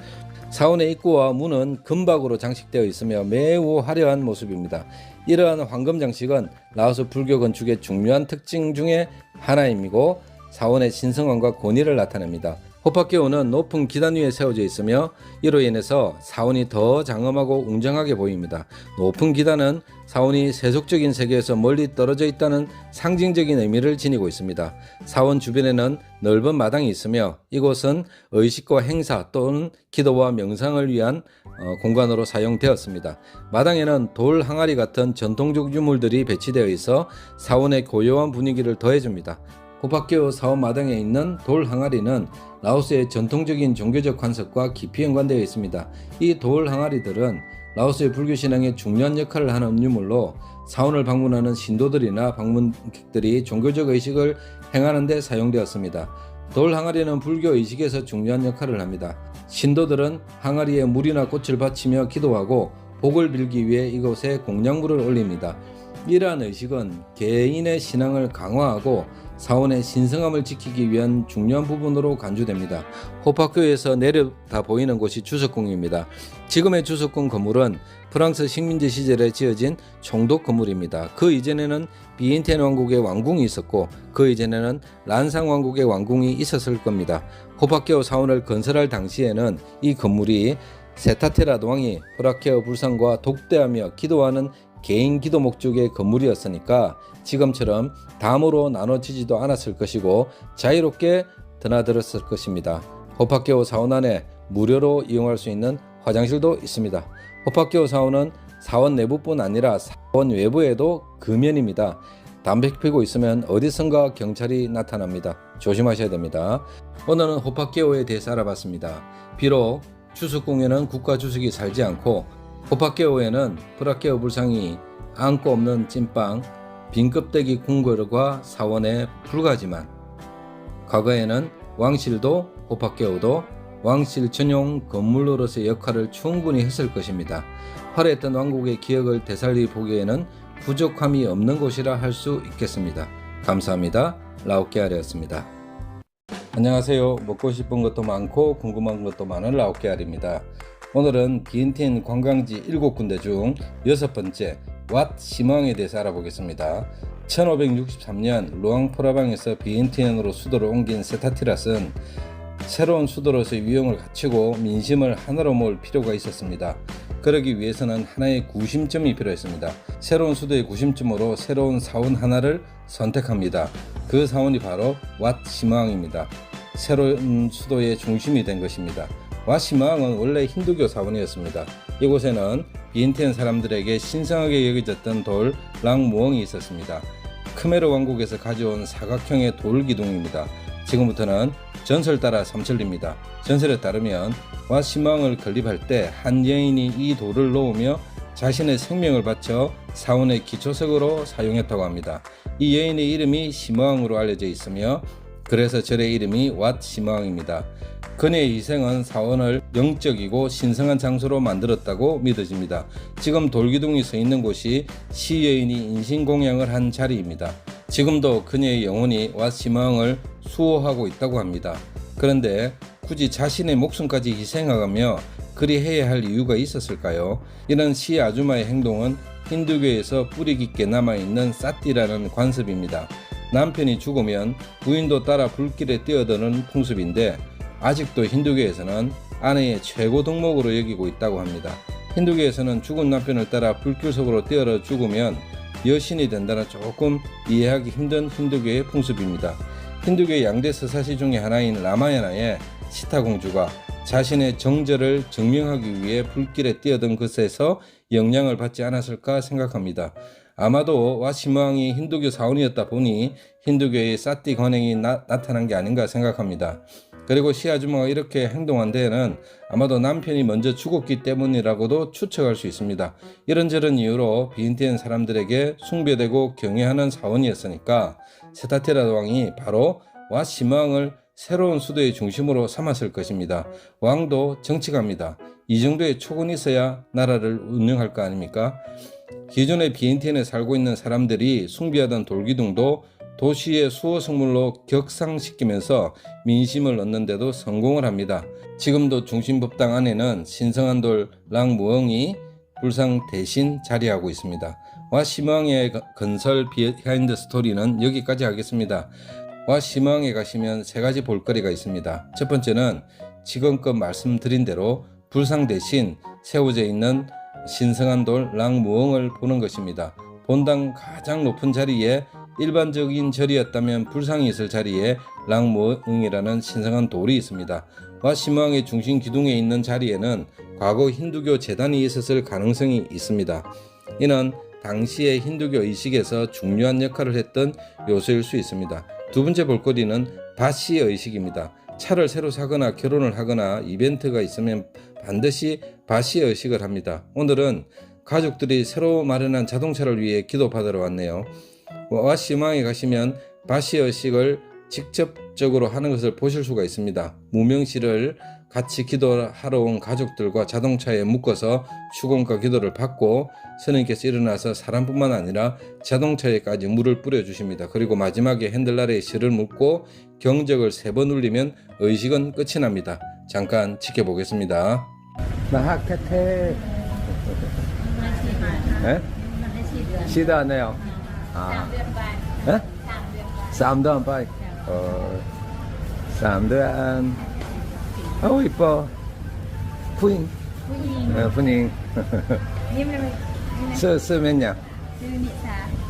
사원의 입구와 문은 금박으로 장식되어 있으며 매우 화려한 모습입니다. 이러한 황금 장식은 라오스 불교 건축의 중요한 특징 중에 하나이고 사원의 신성함과 권위를 나타냅니다. 호프라케오는 높은 기단 위에 세워져 있으며 이로 인해서 사원이 더 장엄하고 웅장하게 보입니다. 높은 기단은 사원이 세속적인 세계에서 멀리 떨어져 있다는 상징적인 의미를 지니고 있습니다. 사원 주변에는 넓은 마당이 있으며 이곳은 의식과 행사 또는 기도와 명상을 위한 공간으로 사용되었습니다. 마당에는 돌 항아리 같은 전통적 유물들이 배치되어 있어 사원의 고요한 분위기를 더해줍니다. 호프라케오 사원 마당에 있는 돌 항아리는 라오스의 전통적인 종교적 관습과 깊이 연관되어 있습니다. 이 돌 항아리들은 라오스의 불교 신앙에 중요한 역할을 하는 유물로 사원을 방문하는 신도들이나 방문객들이 종교적 의식을 행하는 데 사용되었습니다. 돌 항아리는 불교 의식에서 중요한 역할을 합니다. 신도들은 항아리에 물이나 꽃을 바치며 기도하고 복을 빌기 위해 이곳에 공양물을 올립니다. 이러한 의식은 개인의 신앙을 강화하고 사원의 신성함을 지키기 위한 중요한 부분으로 간주됩니다. 호파교에서 내려다 보이는 곳이 주석궁입니다. 지금의 주석궁 건물은 프랑스 식민지 시절에 지어진 총독 건물입니다. 그 이전에는 비엔티엔 왕국의 왕궁이 있었고 그 이전에는 란상 왕국의 왕궁이 있었을 겁니다. 호파케오 사원을 건설할 당시에는 이 건물이 세타테라드 왕이 호라케오 불상과 독대하며 기도하는 개인 기도 목적의 건물이었으니까 지금처럼 담으로 나눠지지도 않았을 것이고 자유롭게 드나들었을 것입니다. 호파케오 사원 안에 무료로 이용할 수 있는 화장실도 있습니다. 호파케오 사원은 사원 내부뿐 아니라 사원 외부에도 금연입니다. 담배 피고 있으면 어디선가 경찰이 나타납니다. 조심하셔야 됩니다. 오늘은 호파케오에 대해서 알아봤습니다. 비록 주석궁에는 국가 주석이 살지 않고 호파케오에는 브라케오 불상이 안고 없는 찐빵, 빈 껍데기 궁궐과 사원에 불과하지만 과거에는 왕실도 호파케오도 왕실 전용 건물로서의 역할을 충분히 했을 것입니다. 화려했던 왕국의 기억을 되살리 보기에는 부족함이 없는 곳이라 할 수 있겠습니다. 감사합니다. 라오케알이었습니다. 안녕하세요. 먹고 싶은 것도 많고 궁금한 것도 많은 라오케알입니다. 오늘은 비엔티엔 관광지 7군데 중 6번째 왓 시멍에 대해서 알아보겠습니다. 1563년 루앙프라방에서 비엔티엔으로 수도를 옮긴 세타티라스는 새로운 수도로서의 위용을 갖추고 민심을 하나로 모을 필요가 있었습니다. 그러기 위해서는 하나의 구심점이 필요했습니다. 새로운 수도의 구심점으로 새로운 사원 하나를 선택합니다. 그 사원이 바로 왓 시멍입니다. 새로운 수도의 중심이 된 것입니다. 왓 시멍은 원래 힌두교 사원이었습니다. 이곳에는 비엔티엔 사람들에게 신성하게 여겨졌던 돌 랑무엉이 있었습니다. 크메르 왕국에서 가져온 사각형의 돌 기둥입니다. 지금부터는 전설 따라 삼천리입니다. 전설에 따르면 왓 시멍을 건립할 때 한 여인이 이 돌을 놓으며 자신의 생명을 바쳐 사원의 기초석으로 사용했다고 합니다. 이 여인의 이름이 시멍으로 알려져 있으며 그래서 절의 이름이 왓 시멍입니다. 그녀의 희생은 사원을 영적이고 신성한 장소로 만들었다고 믿어집니다. 지금 돌기둥이 서 있는 곳이 시여인이 인신공양을 한 자리입니다. 지금도 그녀의 영혼이 왓 시멍을 수호하고 있다고 합니다. 그런데 굳이 자신의 목숨까지 희생하며 그리 해야 할 이유가 있었을까요? 이런 시 아주마의 행동은 힌두교에서 뿌리 깊게 남아있는 사띠라는 관습입니다. 남편이 죽으면 부인도 따라 불길에 뛰어드는 풍습인데 아직도 힌두교에서는 아내의 최고 덕목으로 여기고 있다고 합니다. 힌두교에서는 죽은 남편을 따라 불길 속으로 뛰어러 죽으면 여신이 된다는 조금 이해하기 힘든 힌두교의 풍습입니다. 힌두교의 양대 서사시 중에 하나인 라마야나의 시타 공주가 자신의 정절을 증명하기 위해 불길에 뛰어든 것에서 영향을 받지 않았을까 생각합니다. 아마도 왓 시멍이 힌두교 사원이었다 보니 힌두교의 사띠 관행이 나타난 게 아닌가 생각합니다. 그리고 시 아주마가 이렇게 행동한 데에는 아마도 남편이 먼저 죽었기 때문이라고도 추측할 수 있습니다. 이런저런 이유로 비엔티엔 사람들에게 숭배되고 경외하는 사원이었으니까 세타테라드 왕이 바로 왓 시멍을 새로운 수도의 중심으로 삼았을 것입니다. 왕도 정치가입니다. 이 정도의 촉은 있어야 나라를 운영할 거 아닙니까? 기존의 비엔티엔에 살고 있는 사람들이 숭배하던 돌기둥도 도시의 수호 성물로 격상시키면서 민심을 얻는 데도 성공을 합니다. 지금도 중심법당 안에는 신성한 돌 랑무엉이 불상 대신 자리하고 있습니다. 왓 시멍의 건설 비하인드 스토리는 여기까지 하겠습니다. 왓 시멍에 가시면 세 가지 볼거리가 있습니다. 첫 번째는 지금껏 말씀드린 대로 불상 대신 세워져 있는 신성한 돌 랑무엉을 보는 것입니다. 본당 가장 높은 자리에 일반적인 절이었다면 불상이 있을 자리에 랑무엉이라는 신성한 돌이 있습니다. 왓 시멍의 중심 기둥에 있는 자리에는 과거 힌두교 제단이 있었을 가능성이 있습니다. 이는 당시의 힌두교 의식에서 중요한 역할을 했던 요소일 수 있습니다. 두 번째 볼거리는 바시 의식입니다. 차를 새로 사거나 결혼을 하거나 이벤트가 있으면 반드시 바시 의식을 합니다. 오늘은 가족들이 새로 마련한 자동차를 위해 기도받으러 왔네요. 왓 시멍에 가시면 바시 의식을 직접적으로 하는 것을 보실 수가 있습니다. 무명시를 같이 기도하러 온 가족들과 자동차에 묶어서 축원과 기도를 받고 스님께서 일어나서 사람뿐만 아니라 자동차에까지 물을 뿌려주십니다. 그리고 마지막에 핸들 아래에 실을 묶고 경적을 3번 울리면 의식은 끝이 납니다. 잠깐 지켜보겠습니다. 마학 태태 시다네요. 아, 3년 반. 3년. 아우 이뻐. 푸잉. 푸잉. 몇 년?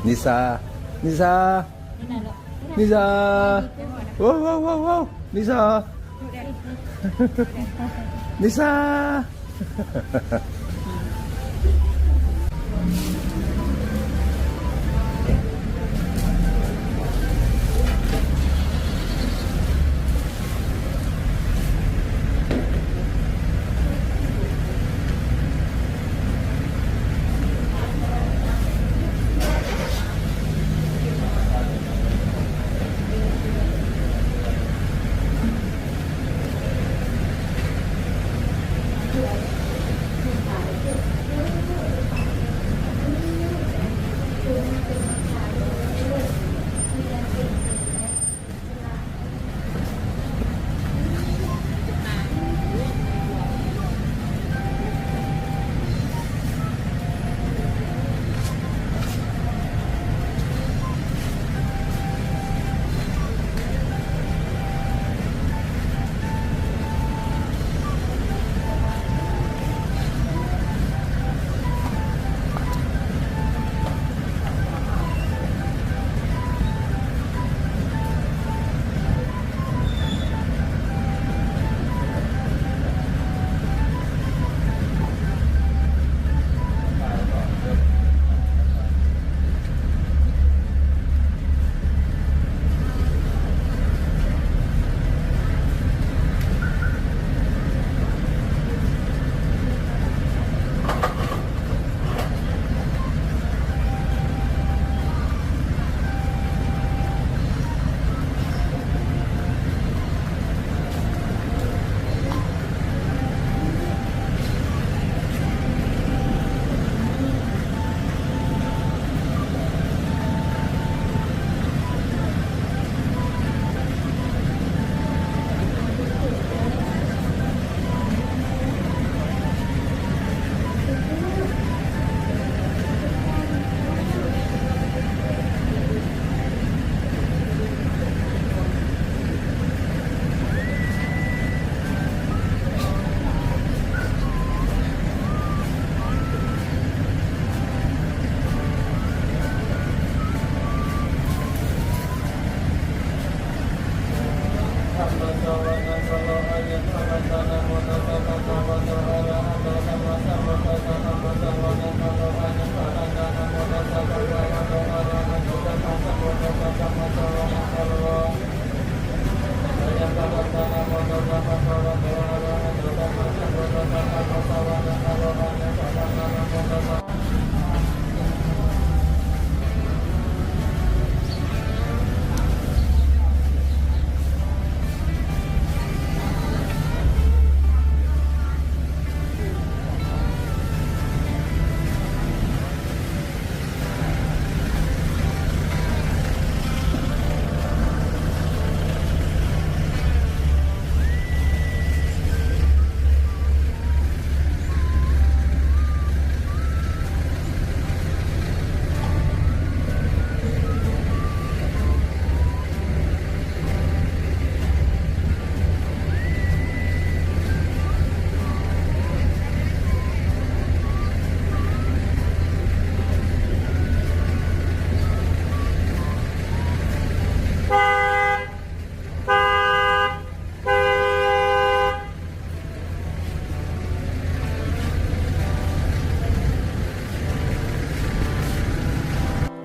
니사. 니사. 니사. 와와와와. 니사. 니사.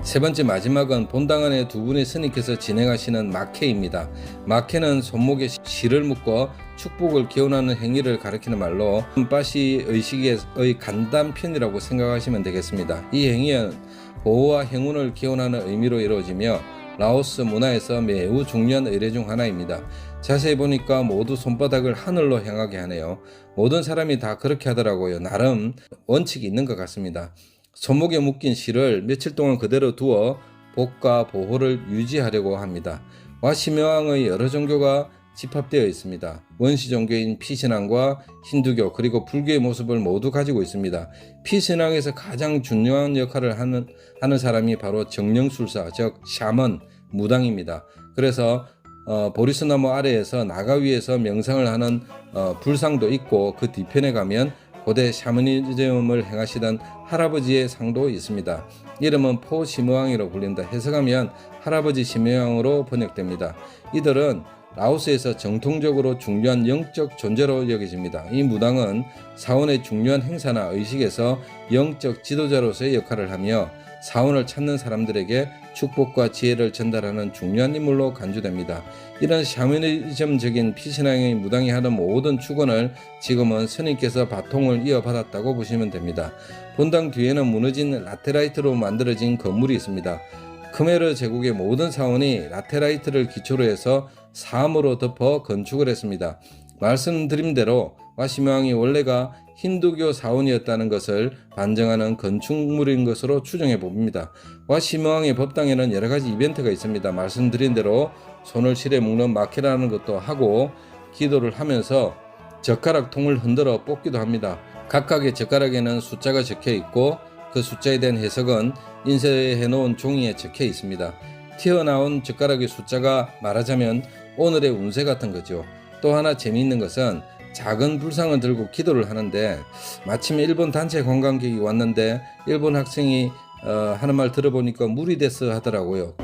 세 번째 마지막은 본당 안에 두 분의 스님께서 진행하시는 마케입니다. 마케는 손목에 실을 묶어 축복을 기원하는 행위를 가리키는 말로 빠시 의식의 간단편이라고 생각하시면 되겠습니다. 이 행위는 보호와 행운을 기원하는 의미로 이루어지며 라오스 문화에서 매우 중요한 의례 중 하나입니다. 자세히 보니까 모두 손바닥을 하늘로 향하게 하네요. 모든 사람이 다 그렇게 하더라고요. 나름 원칙이 있는 것 같습니다. 손목에 묶인 실을 며칠 동안 그대로 두어 복과 보호를 유지하려고 합니다. 와시명왕의 여러 종교가 집합되어 있습니다. 원시 종교인 피신앙과 힌두교 그리고 불교의 모습을 모두 가지고 있습니다. 피신앙에서 가장 중요한 역할을 하는 사람이 바로 정령술사 즉 샤먼 무당입니다. 그래서 보리스나무 아래에서 나가 위에서 명상을 하는 불상도 있고 그 뒤편에 가면 고대 샤머니즘을 행하시던 할아버지의 상도 있습니다. 이름은 포시무왕이라고 불린다. 해석하면 할아버지 시무왕으로 번역됩니다. 이들은 라오스에서 정통적으로 중요한 영적 존재로 여겨집니다. 이 무당은 사원의 중요한 행사나 의식에서 영적 지도자로서의 역할을 하며 사원을 찾는 사람들에게 축복과 지혜를 전달하는 중요한 인물로 간주됩니다. 이런 샤머니즘적인 피신앙의 무당이 하는 모든 축원을 지금은 스님께서 바통을 이어받았다고 보시면 됩니다. 본당 뒤에는 무너진 라테라이트로 만들어진 건물이 있습니다. 크메르 제국의 모든 사원이 라테라이트를 기초로 해서 사암으로 덮어 건축을 했습니다. 말씀드린 대로 와시명왕이 원래가 힌두교 사원이었다는 것을 반증하는 건축물인 것으로 추정해 봅니다. 와시명왕의 법당에는 여러 가지 이벤트가 있습니다. 말씀드린 대로 손을 실에 묶는 마케라는 것도 하고 기도를 하면서 젓가락 통을 흔들어 뽑기도 합니다. 각각의 젓가락에는 숫자가 적혀 있고 그 숫자에 대한 해석은 인쇄해 놓은 종이에 적혀 있습니다. 튀어나온 젓가락의 숫자가 말하자면 오늘의 운세 같은 거죠. 또 하나 재미있는 것은 작은 불상을 들고 기도를 하는데 마침 일본 단체 관광객이 왔는데 일본 학생이 하는 말 들어보니까 물이 됐어 하더라고요.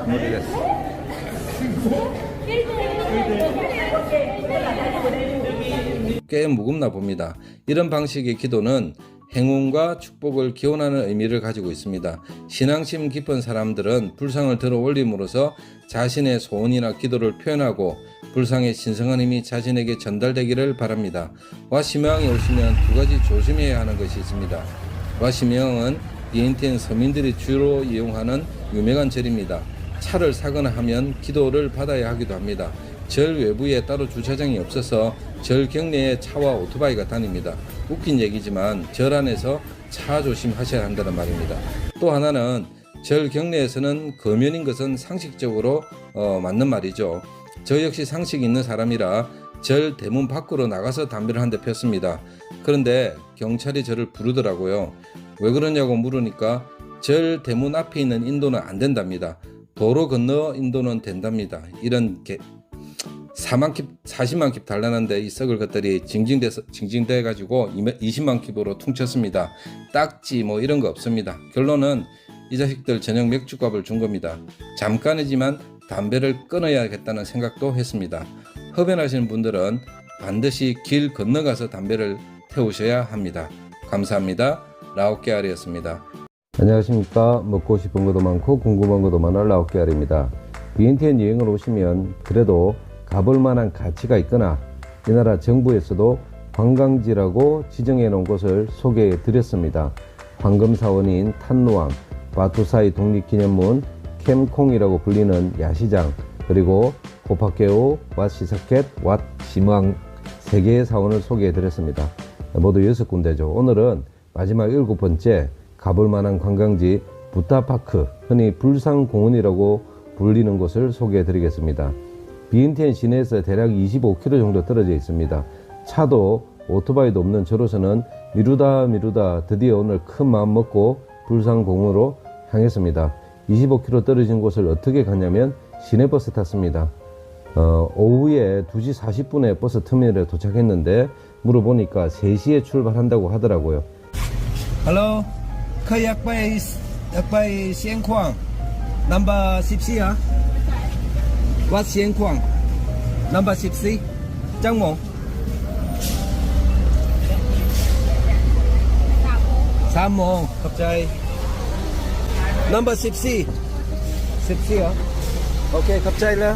물이 됐어. 꽤 무겁나 봅니다. 이런 방식의 기도는 행운과 축복을 기원하는 의미를 가지고 있습니다. 신앙심 깊은 사람들은 불상을 들어 올림으로써 자신의 소원이나 기도를 표현하고 불상의 신성한 힘이 자신에게 전달되기를 바랍니다. 와시명왕에 오시면 두 가지 조심해야 하는 것이 있습니다. 와시명왕은 비엔티엔 서민들이 주로 이용하는 유명한 절입니다. 차를 사거나 하면 기도를 받아야 하기도 합니다. 절 외부에 따로 주차장이 없어서 절 경내에 차와 오토바이가 다닙니다. 웃긴 얘기지만 절 안에서 차 조심하셔야 한다는 말입니다. 또 하나는 절 경내에서는 거면인 것은 상식적으로 맞는 말이죠. 저 역시 상식이 있는 사람이라 절 대문 밖으로 나가서 담배를 한 대 폈습니다. 그런데 경찰이 저를 부르더라고요. 왜 그러냐고 물으니까 절 대문 앞에 있는 인도는 안 된답니다. 도로 건너 인도는 된답니다. 이런 40만 킵 달라는데 이 썩을 것들이 징징대 가지고 20만 킵으로 퉁쳤습니다. 딱지 뭐 이런 거 없습니다. 결론은 이 자식들 저녁 맥주값을 준 겁니다. 잠깐이지만 담배를 끊어야겠다는 생각도 했습니다. 흡연하시는 분들은 반드시 길 건너가서 담배를 태우셔야 합니다. 감사합니다. 라오케알이었습니다. 안녕하십니까. 먹고 싶은 것도 많고 궁금한 것도 많은 라오케알입니다. 비엔티엔 여행을 오시면 그래도 가볼 만한 가치가 있거나 이 나라 정부에서도 관광지라고 지정해 놓은 곳을 소개해 드렸습니다. 황금사원인 탄루왕, 바투사이 독립기념문, 캠콩이라고 불리는 야시장, 그리고 호파케오, 왓시사켓, 왓시무왕 3개의 사원을 소개해 드렸습니다. 모두 6군데죠. 오늘은 마지막 7번째 가볼 만한 관광지 부타파크, 흔히 불상공원이라고 불리는 곳을 소개해 드리겠습니다. 비엔티엔 시내에서 대략 25km 정도 떨어져 있습니다. 차도 오토바이도 없는 저로서는 미루다 드디어 오늘 큰 마음 먹고 불상공원으로 향했습니다. 25km 떨어진 곳을 어떻게 갔냐면 시내버스 탔습니다. 오후에 2시 40분에 버스 터미널에 도착했는데 물어보니까 3시에 출발한다고 하더라고요. Hello, khơi yak bay Xiên Quang, number 14 à? What Xiên Quang? Number 14. Trang một. Samo, khắp trai. Number 14. 14 hả? Ok, khắp trai lên.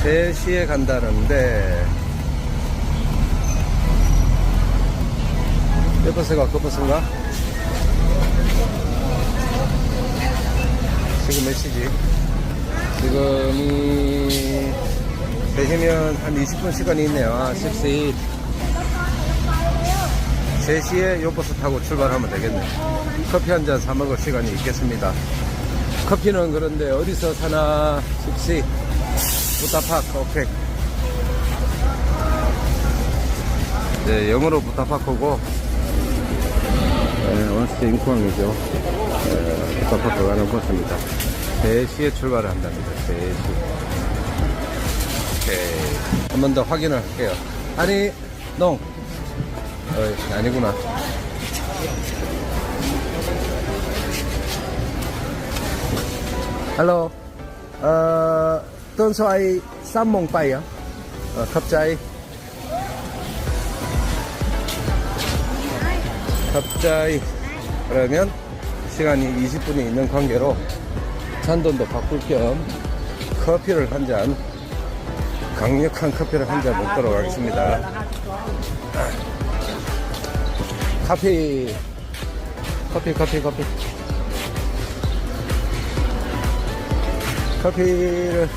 3시에 간다는데 몇 버스가 그 버스인가? 지금 몇 시지? 지금이 3시면 한 20분 시간이 있네요. 아, 10시. 3시에 요 버스 타고 출발하면 되겠네. 커피 한 잔 사 먹을 시간이 있겠습니다. 커피는 그런데 어디서 사나? 10시. 부타파크, 오케이. 네, 영어로 부타파크고, 원스트 인쿠항이죠. 부타파크 가는 버스입니다. 3시에 출발을 한답니다. 3시. 오케이. 한 번 더 확인을 할게요. 아니, 농. 아니구나. Hello. Tôi xoay 쌈몽 빠이요. 갑자기. 그러면 시간이 20분이 있는 관계로 잔돈도 바꿀 겸 커피를 한 잔, 강력한 커피를 한 잔 먹도록 하겠습니다. 커피를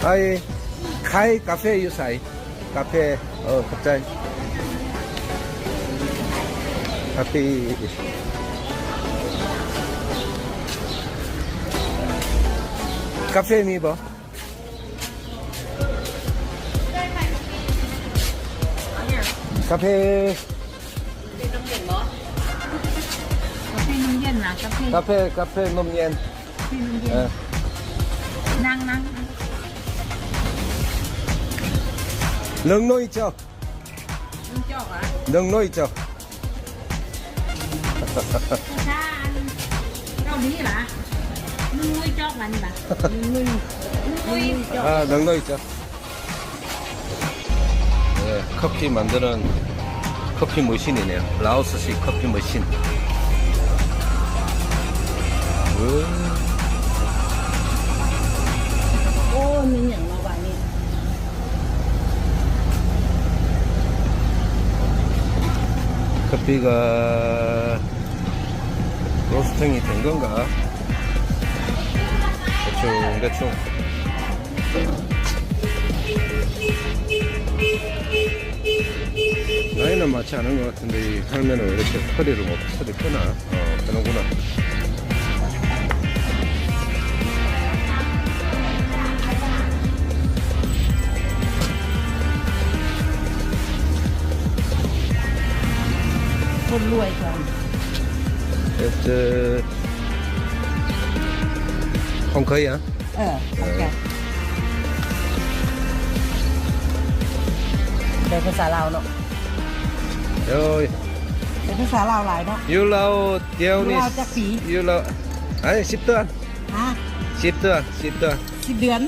아이 카이 카페 유사이 카페 갑자기 커피 카페 미버 카페 카페 놈옌 năng 능로 있죠? cho hả? 능로 있죠? Sa anh đâu đi bà? Nuôi cho bạn bà. Nuôi cho. 아, 능로 있죠? 네, 커피 만드는 커피 머신이네요. 라오스식 커피 머신. Ô mình nhận là vậy. 커피가 로스팅이 된 건가? 대충 나이는 맞지 않은 것 같은데 이 화면은 왜 이렇게 소리 끄나? 끄는구나. Con nuôi rồi. không khơi hả? Ok. Đâyภาษาลาวเนาะ rồi เป็นภาษาลาวหลายเนาะ yêu lâu tiêu ni ลาวจักปี yêu lâu ấy 10 tuần ฮะ 10 tuần 10 เดือน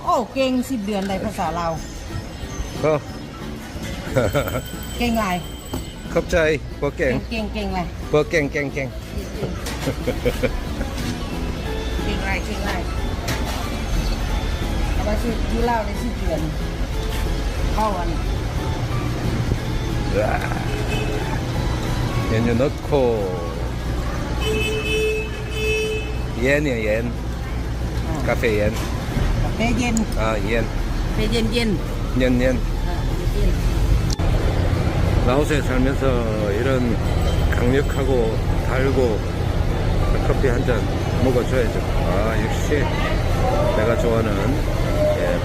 โอ้เก่ง10 เดือนได้ภาษาลาว không เก่งหลาย khóc chơi bơ เก่ง kèn เก่งเลย bơ kèn เก่งหลายเอาไปซื้ออยู่ลาวได้10 เดือนเข้าอัน 연유 넣고 옌이야 옌 카페 옌 กาแฟเย็น 아 옌 กาแฟเย็น 옌 เย็น 라오스에 살면서 이런 강력하고 달고 커피 한 잔 먹어줘야죠. 아 역시 내가 좋아하는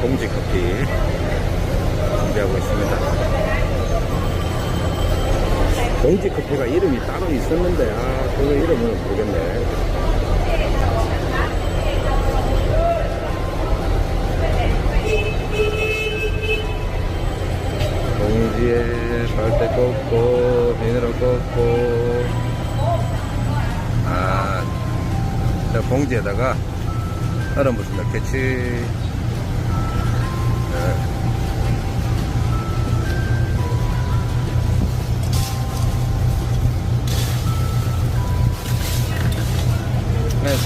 봉지 커피 준비하고 있습니다. 봉지 커피가 이름이 따로 있었는데 그거 이름은 모르겠네. 봉지에 빨대 꽂고 비닐을 꽂고 저 봉지에다가 얼음물을 넣겠지.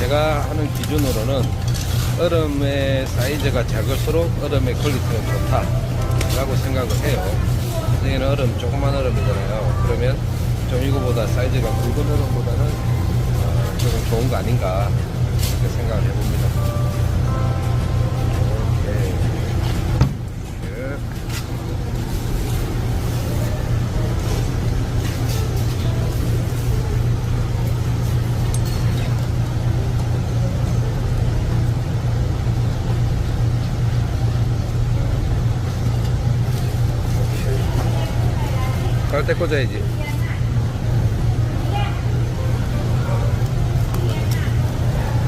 제가 하는 기준으로는 얼음의 사이즈가 작을수록 얼음의 퀄리티는 좋다라고 생각을 해요. 여기는 얼음, 조그만 얼음이잖아요. 그러면 좀 이거보다 사이즈가 굵은 얼음보다는 조금 좋은 거 아닌가 이렇게 생각을 해봅니다. 오케이. 갈대 꽂아야지.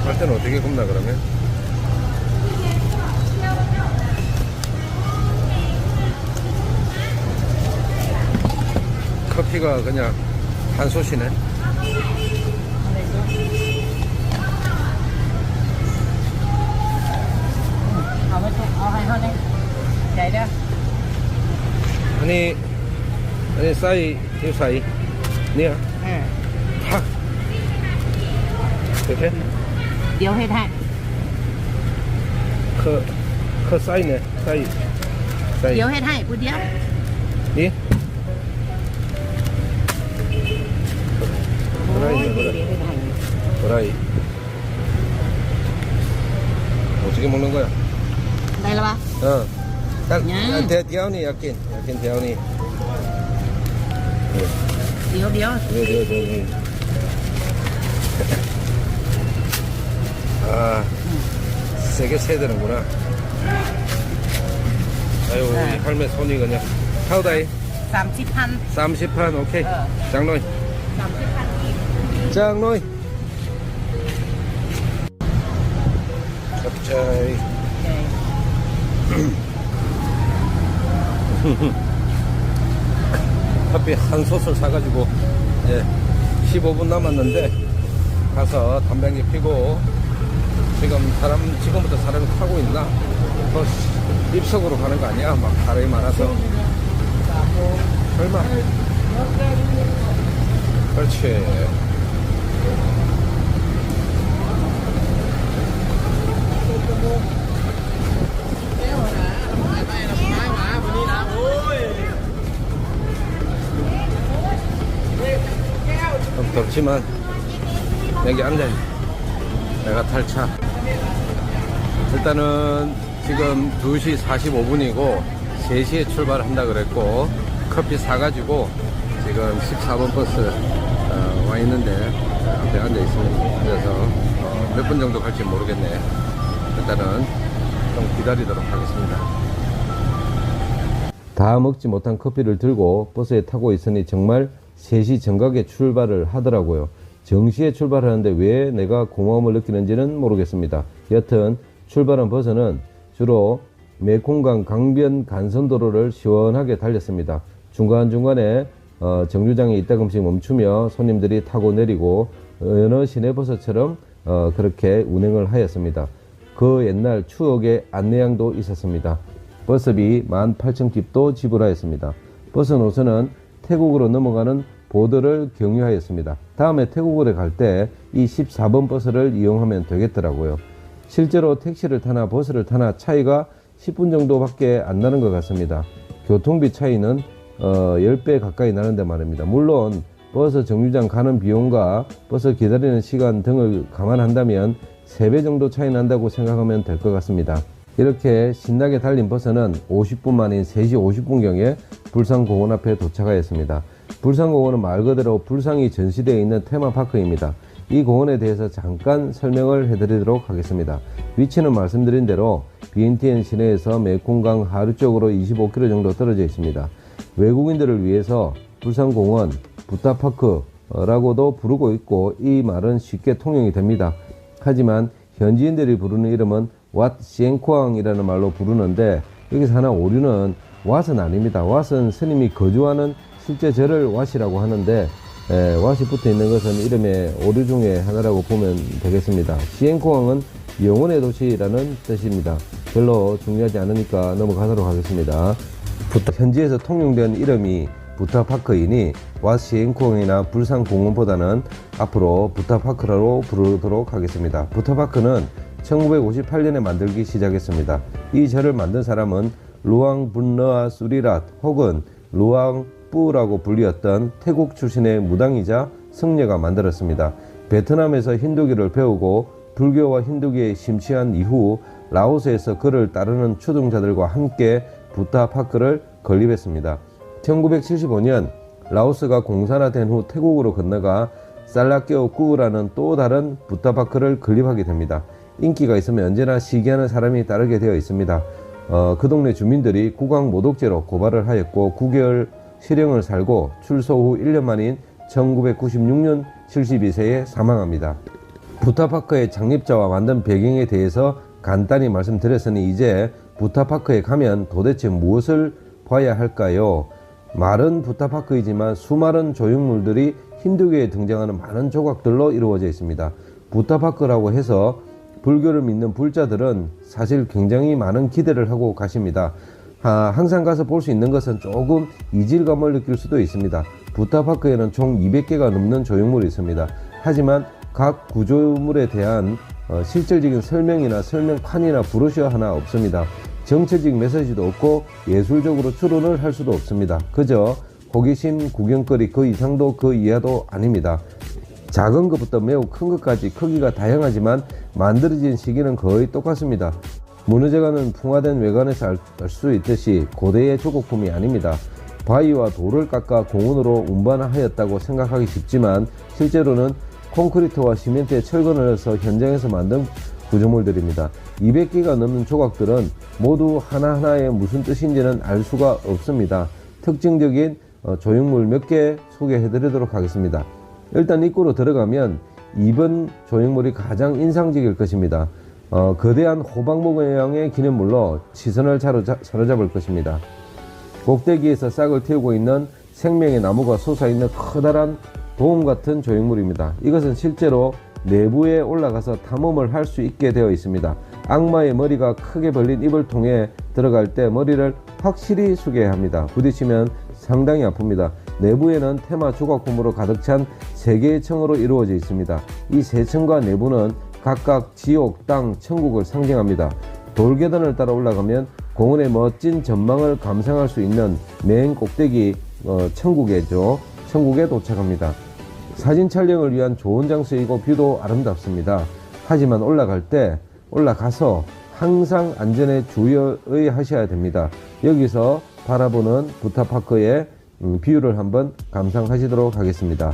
갈대는 어떻게 굽나 그러면? 커피가 그냥 한 솥이네. 아니 싸이 thiếu 싸이 nè thắc được thế Điều hết hạn. khơ 싸이 nè 싸이 Điều hết hạn của điếu. đi 그라이 어떻게 먹는 거야? Đây là ba. 딱 야. 대디아오니 약긴 대아오니 Điếu điếu. 네. 아, 세게 세야 되는구나. 아유, 우리 할매 손이 그냥. 하우다이? 30판. 30판, 오케이. 장로이. 30판. 장로이. 갑자기. 커피 한 솥을 사가지고 이제 15분 남았는데 가서 담배 한 개 피고 지금부터 사람이 타고 있나? 뭐 입석으로 가는 거 아니야? 막 사람이 많아서 설마 그렇지. 좀 덥지만 여기 앉아. 내가 탈 차. 일단은 지금 2시 45분이고 3시에 출발을 한다 그랬고 커피 사가지고 지금 14번 버스 와 있는데 앞에 앉아 있습니다. 그래서 몇 분 정도 갈지 모르겠네. 일단은 좀 기다리도록 하겠습니다. 다 먹지 못한 커피를 들고 버스에 타고 있으니 정말 3시 정각에 출발을 하더라고요. 정시에 출발하는데 왜 내가 고마움을 느끼는지는 모르겠습니다. 여튼 출발한 버스는 주로 메콩강 강변 간선도로를 시원하게 달렸습니다. 중간중간에 정류장에 이따금씩 멈추며 손님들이 타고 내리고 어느 시내버스처럼 그렇게 운행을 하였습니다. 그 옛날 추억의 안내양도 있었습니다. 버스비 18,000킵도 지불하였습니다. 버스 노선은 태국으로 넘어가는 보드를 경유하였습니다. 다음에 태국으로 갈 때 이 14번 버스를 이용하면 되겠더라고요. 실제로 택시를 타나 버스를 타나 차이가 10분 정도밖에 안 나는 것 같습니다. 교통비 차이는 10배 가까이 나는데 말입니다. 물론 버스 정류장 가는 비용과 버스 기다리는 시간 등을 감안한다면 3배 정도 차이 난다고 생각하면 될 것 같습니다. 이렇게 신나게 달린 버스는 50분 만인 3시 50분경에 불상공원 앞에 도착하였습니다. 불상공원은 말 그대로 불상이 전시되어 있는 테마파크입니다. 이 공원에 대해서 잠깐 설명을 해드리도록 하겠습니다. 위치는 말씀드린 대로 비엔티엔 시내에서 메콩강 하류 쪽으로 25km 정도 떨어져 있습니다. 외국인들을 위해서 불상공원, 부타파크라고도 부르고 있고 이 말은 쉽게 통용이 됩니다. 하지만 현지인들이 부르는 이름은 왓 시엔코앙이라는 말로 부르는데 여기서 하나 오류는 왓은 아닙니다. 왓은 스님이 거주하는 실제 절을 왓이라고 하는데 왓이 붙어 있는 것은 이름의 오류 중에 하나라고 보면 되겠습니다. 시엔코앙은 영혼의 도시라는 뜻입니다. 별로 중요하지 않으니까 넘어가도록 하겠습니다. 현지에서 통용된 이름이 부타파크이니 와시엔콩이나 불산공원보다는 앞으로 부타파크라고 부르도록 하겠습니다. 부타파크는 1958년에 만들기 시작했습니다. 이 절을 만든 사람은 루앙 분너아 수리랏 혹은 루앙 뿌라고 불리었던 태국 출신의 무당이자 승려가 만들었습니다. 베트남에서 힌두교를 배우고 불교와 힌두교에 심취한 이후 라오스에서 그를 따르는 추종자들과 함께 부타파크를 건립했습니다. 1975년 라오스가 공산화된 후 태국으로 건너가 살라케오쿠라는 또 다른 부타파크를 건립하게 됩니다. 인기가 있으면 언제나 시기하는 사람이 따르게 되어 있습니다. 그 동네 주민들이 국왕 모독죄로 고발을 하였고 9개월 실형을 살고 출소 후 1년 만인 1996년 72세에 사망합니다. 부타파크의 창립자와 만든 배경에 대해서 간단히 말씀드렸으니 이제 부타파크에 가면 도대체 무엇을 봐야 할까요? 말은 부타파크이지만 수많은 조형물들이 힌두교에 등장하는 많은 조각들로 이루어져 있습니다. 부타파크라고 해서 불교를 믿는 불자들은 사실 굉장히 많은 기대를 하고 가십니다. 항상 가서 볼 수 있는 것은 조금 이질감을 느낄 수도 있습니다. 부타파크에는 총 200개가 넘는 조형물이 있습니다. 하지만 각 구조물에 대한 실질적인 설명이나 설명판이나 브로셔 하나 없습니다. 정치적 메시지도 없고 예술적으로 추론을 할 수도 없습니다. 그저 호기심, 구경거리 그 이상도 그 이하도 아닙니다. 작은 것부터 매우 큰 것까지 크기가 다양하지만 만들어진 시기는 거의 똑같습니다. 무너져가는 풍화된 외관에서 알 수 있듯이 고대의 조각품이 아닙니다. 바위와 돌을 깎아 공원으로 운반하였다고 생각하기 쉽지만 실제로는 콘크리트와 시멘트에 철근을 넣어서 현장에서 만든 구조물들입니다. 200개가 넘는 조각들은 모두 하나하나에 무슨 뜻인지는 알 수가 없습니다. 특징적인 조형물 몇 개 소개해 드리도록 하겠습니다. 일단 입구로 들어가면 2번 조형물이 가장 인상적일 것입니다. 거대한 호박 모양의 기념물로 시선을 사로잡을 것입니다. 꼭대기에서 싹을 틔우고 있는 생명의 나무가 솟아있는 커다란 돔 같은 조형물입니다. 이것은 실제로 내부에 올라가서 탐험을 할 수 있게 되어 있습니다. 악마의 머리가 크게 벌린 입을 통해 들어갈 때 머리를 확실히 숙여야 합니다. 부딪히면 상당히 아픕니다. 내부에는 테마 조각품으로 가득 찬 3개의 층으로 이루어져 있습니다. 이 3층과 내부는 각각 지옥, 땅, 천국을 상징합니다. 돌계단을 따라 올라가면 공원의 멋진 전망을 감상할 수 있는 맨 꼭대기 천국에 도착합니다. 사진 촬영을 위한 좋은 장소이고 뷰도 아름답습니다. 하지만 올라가서 항상 안전에 주의하셔야 됩니다. 여기서 바라보는 부타파크의 뷰를 한번 감상하시도록 하겠습니다.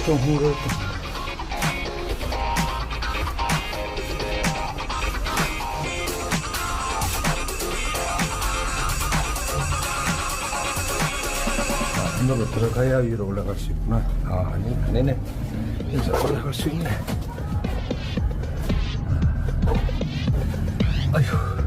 좀 헝글. 안으로 들어가야 위로 올라갈 수 있구나. 아니네. 이제 올라갈 수 있네. 아휴.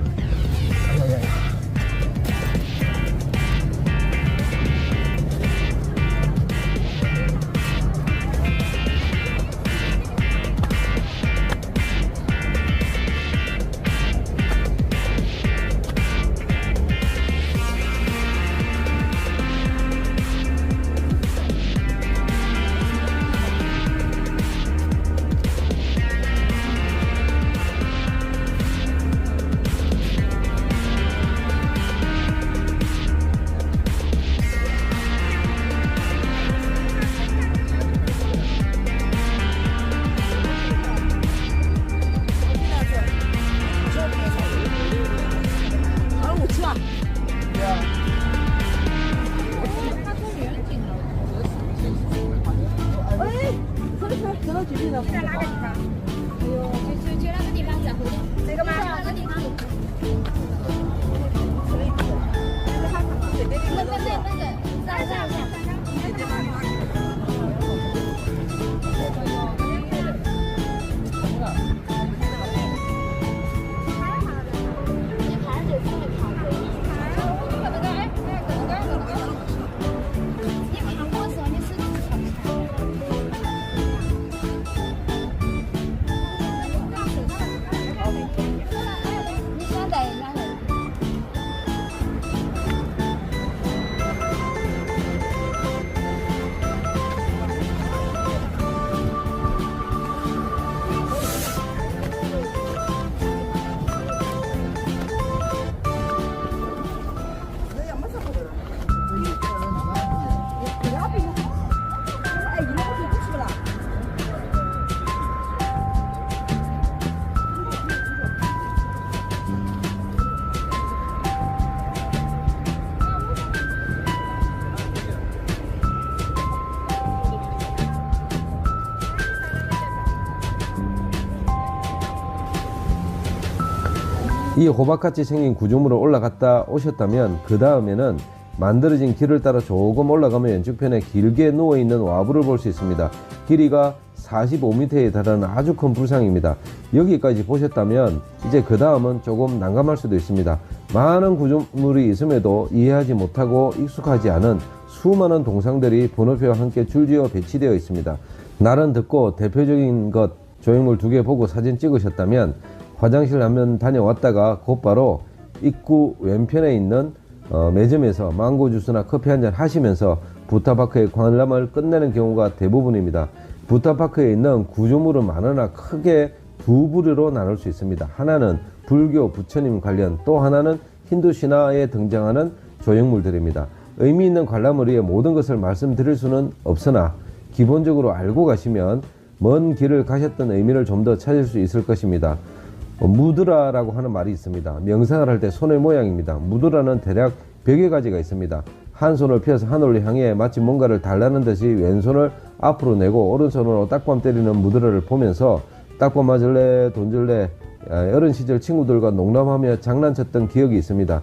이 호박같이 생긴 구조물을 올라갔다 오셨다면 그 다음에는 만들어진 길을 따라 조금 올라가면 왼쪽편에 길게 누워있는 와부를 볼 수 있습니다. 길이가 45m에 달하는 아주 큰 불상입니다. 여기까지 보셨다면 이제 그 다음은 조금 난감할 수도 있습니다. 많은 구조물이 있음에도 이해하지 못하고 익숙하지 않은 수많은 동상들이 번호표와 함께 줄지어 배치되어 있습니다. 날은 듣고 대표적인 것 조형물 2개 보고 사진 찍으셨다면 화장실 한번 다녀왔다가 곧바로 입구 왼편에 있는 매점에서 망고 주스나 커피 한잔 하시면서 부타파크의 관람을 끝내는 경우가 대부분입니다. 부타파크에 있는 구조물은 많으나 크게 두 부류로 나눌 수 있습니다. 하나는 불교 부처님 관련, 또 하나는 힌두 신화에 등장하는 조형물들입니다. 의미 있는 관람을 위해 모든 것을 말씀드릴 수는 없으나 기본적으로 알고 가시면 먼 길을 가셨던 의미를 좀 더 찾을 수 있을 것입니다. 무드라라고 하는 말이 있습니다. 명상을 할 때 손의 모양입니다. 무드라는 대략 100여 가지가 있습니다. 한 손을 펴서 하늘을 향해 마치 뭔가를 달라는 듯이 왼손을 앞으로 내고 오른손으로 딱밤 때리는 무드라를 보면서 딱밤 맞을래 돈 줄래 어린 시절 친구들과 농담하며 장난쳤던 기억이 있습니다.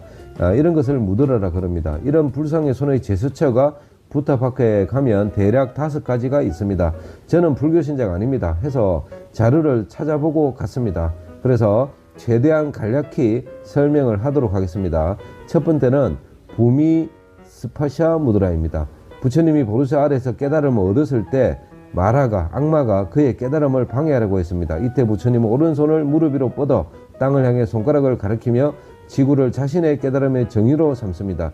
이런 것을 무드라라 그럽니다. 이런 불상의 손의 제스처가 부타파크에 가면 대략 5가지가 있습니다. 저는 불교 신자가 아닙니다. 해서 자료를 찾아보고 갔습니다. 그래서 최대한 간략히 설명을 하도록 하겠습니다. 첫 번째는 부미 스파샤 무드라입니다. 부처님이 보르사 아래에서 깨달음을 얻었을 때 마라가, 악마가 그의 깨달음을 방해하려고 했습니다. 이때 부처님은 오른손을 무릎 위로 뻗어 땅을 향해 손가락을 가리키며 지구를 자신의 깨달음의 정의로 삼습니다.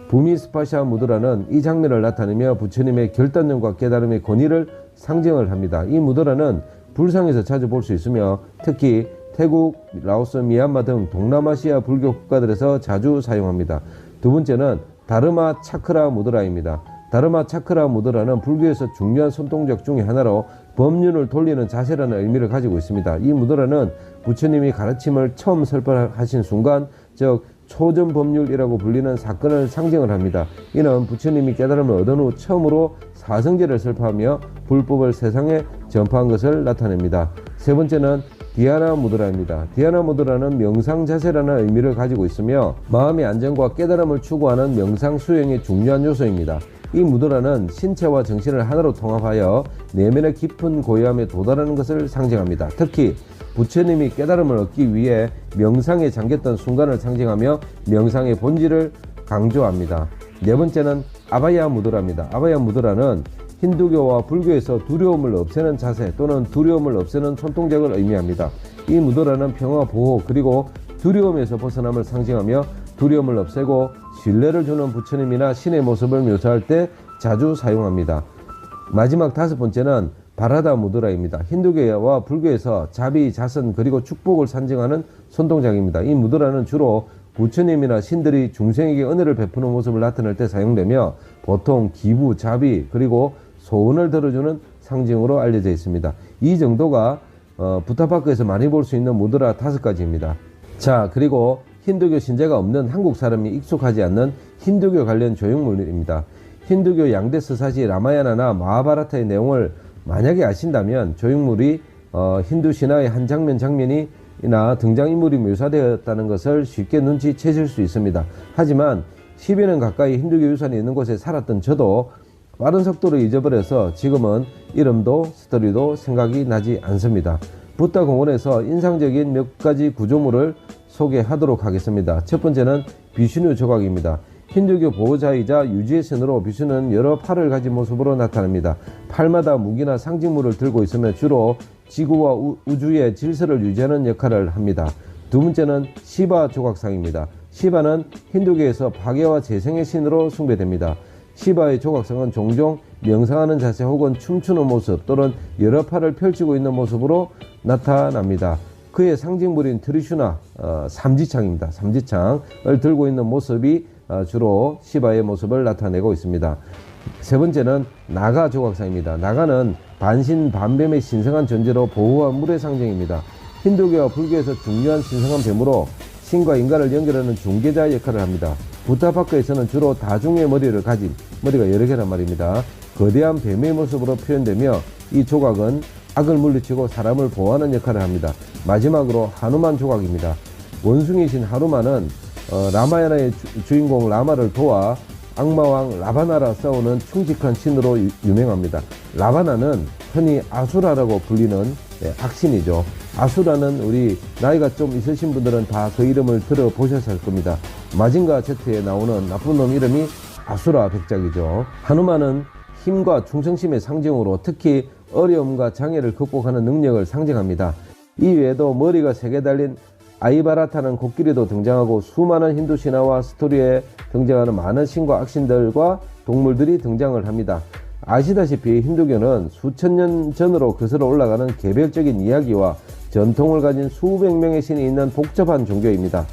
부미 스파샤 무드라는 이 장면을 나타내며 부처님의 결단력과 깨달음의 권위를 상징을 합니다. 이 무드라는 불상에서 자주 볼 수 있으며 특히 태국, 라오스, 미얀마 등 동남아시아 불교 국가들에서 자주 사용합니다. 두 번째는 다르마 차크라 무드라입니다. 다르마 차크라 무드라는 불교에서 중요한 손동작 중의 하나로 법륜을 돌리는 자세라는 의미를 가지고 있습니다. 이 무드라는 부처님이 가르침을 처음 설파하신 순간, 즉 초전법률이라고 불리는 사건을 상징을 합니다. 이는 부처님이 깨달음을 얻은 후 처음으로 사성제를 설파하며 불법을 세상에 전파한 것을 나타냅니다. 세 번째는 디아나 무드라입니다. 디아나 무드라는 명상 자세라는 의미를 가지고 있으며 마음의 안정과 깨달음을 추구하는 명상 수행의 중요한 요소입니다. 이 무드라는 신체와 정신을 하나로 통합하여 내면의 깊은 고요함에 도달하는 것을 상징합니다. 특히 부처님이 깨달음을 얻기 위해 명상에 잠겼던 순간을 상징하며 명상의 본질을 강조합니다. 네 번째는 아바야 무드라입니다. 아바야 무드라는 힌두교와 불교에서 두려움을 없애는 자세 또는 두려움을 없애는 손동작을 의미합니다. 이 무드라는 평화, 보호, 그리고 두려움에서 벗어남을 상징하며 두려움을 없애고 신뢰를 주는 부처님이나 신의 모습을 묘사할 때 자주 사용합니다. 마지막 5번째는 바라다 무드라입니다. 힌두교와 불교에서 자비, 자선, 그리고 축복을 상징하는 손동작입니다. 이 무드라는 주로 부처님이나 신들이 중생에게 은혜를 베푸는 모습을 나타낼 때 사용되며 보통 기부, 자비, 그리고 소원을 들어주는 상징으로 알려져 있습니다. 이 정도가 부타파크에서 많이 볼 수 있는 무드라 5가지입니다. 자, 그리고 힌두교 신자가 없는 한국 사람이 익숙하지 않는 힌두교 관련 조형물입니다. 힌두교 양대 서사시 라마야나나 마하바라타의 내용을 만약에 아신다면 조형물이 힌두 신화의 한 장면이나 등장인물이 묘사되었다는 것을 쉽게 눈치채실 수 있습니다. 하지만 10여 년 가까이 힌두교 유산이 있는 곳에 살았던 저도 빠른 속도로 잊어버려서 지금은 이름도 스토리도 생각이 나지 않습니다. 붓다 공원에서 인상적인 몇 가지 구조물을 소개하도록 하겠습니다. 첫 번째는 비슈누 조각입니다. 힌두교 보호자이자 유지의 신으로 비슈는 여러 팔을 가진 모습으로 나타납니다. 팔마다 무기나 상징물을 들고 있으며 주로 지구와 우주의 질서를 유지하는 역할을 합니다. 두 번째는 시바 조각상입니다. 시바는 힌두교에서 파괴와 재생의 신으로 숭배됩니다. 시바의 조각상은 종종 명상하는 자세 혹은 춤추는 모습 또는 여러 팔을 펼치고 있는 모습으로 나타납니다. 그의 상징물인 트리슈나 삼지창입니다. 삼지창을 들고 있는 모습이 주로 시바의 모습을 나타내고 있습니다. 세 번째는 나가 조각상입니다. 나가는 반신반뱀의 신성한 존재로 보호와 물의 상징입니다. 힌두교와 불교에서 중요한 신성한 뱀으로 신과 인간을 연결하는 중개자 역할을 합니다. 부타파크에서는 주로 다중의 머리를 가진, 머리가 여러 개란 말입니다, 거대한 뱀의 모습으로 표현되며 이 조각은 악을 물리치고 사람을 보호하는 역할을 합니다. 마지막으로 하누만 조각입니다. 원숭이신 하루마는 라마야나의 주인공 라마를 도와 악마왕 라바나라 싸우는 충직한 신으로 유명합니다. 라바나는 흔히 아수라라고 불리는 악신이죠. 아수라는 우리 나이가 좀 있으신 분들은 다 그 이름을 들어보셨을 겁니다. 마징가 Z에 나오는 나쁜 놈 이름이 아수라 백작이죠. 하누만은 힘과 충성심의 상징으로 특히 어려움과 장애를 극복하는 능력을 상징합니다. 이 외에도 머리가 3개 달린 아이바라타는 코끼리도 등장하고 수많은 힌두 신화와 스토리에 등장하는 많은 신과 악신들과 동물들이 등장을 합니다. 아시다시피 힌두교는 수천 년 전으로 거슬러 올라가는 개별적인 이야기와 전통을 가진 수백 명의 신이 있는 복잡한 종교입니다.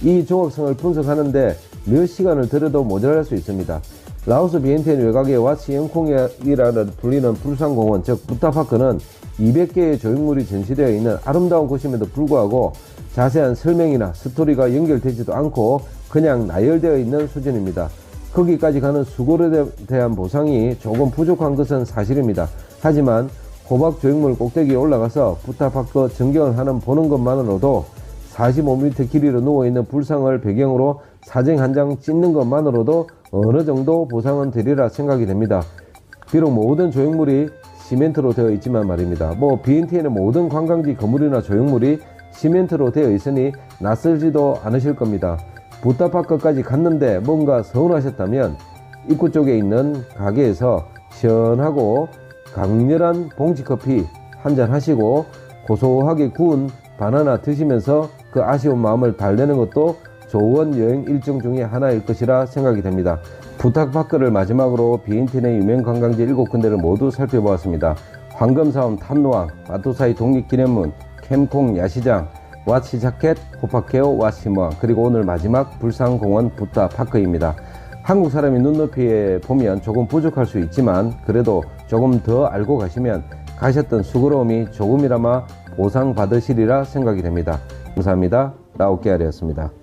이 종합성을 분석하는데 몇 시간을 들여도 모자랄 수 있습니다. 라오스 비엔티엔 외곽의 와치영콩이라는 불리는 불상공원 즉 부타파크는 200개의 조형물이 전시되어 있는 아름다운 곳임에도 불구하고 자세한 설명이나 스토리가 연결되지도 않고 그냥 나열되어 있는 수준입니다. 거기까지 가는 수고에 대한 보상이 조금 부족한 것은 사실입니다. 하지만 호박 조형물 꼭대기에 올라가서 부타파크 전경을 보는 것만으로도 45m 길이로 누워있는 불상을 배경으로 사진 한 장 찍는 것만으로도 어느 정도 보상은 되리라 생각이 됩니다. 비록 모든 조형물이 시멘트로 되어 있지만 말입니다. 비엔티엔의 모든 관광지 건물이나 조형물이 시멘트로 되어 있으니 낯설지도 않으실 겁니다. 부타파크까지 갔는데 뭔가 서운하셨다면 입구 쪽에 있는 가게에서 시원하고 강렬한 봉지커피 한잔 하시고 고소하게 구운 바나나 드시면서 그 아쉬운 마음을 달래는 것도 좋은 여행 일정 중에 하나일 것이라 생각이 됩니다. 부타파크를 마지막으로 비엔티엔의 유명 관광지 7군데를 모두 살펴보았습니다. 황금사원 탄노왕, 마토사이 독립기념문, 캠콩 야시장, 와치자켓, 호파케오, 와시모아, 그리고 오늘 마지막 불상공원 부타파크입니다. 한국 사람이 눈높이에 보면 조금 부족할 수 있지만 그래도 조금 더 알고 가시면 가셨던 수고로움이 조금이나마 보상받으시리라 생각이 됩니다. 감사합니다. 라오케알이었습니다.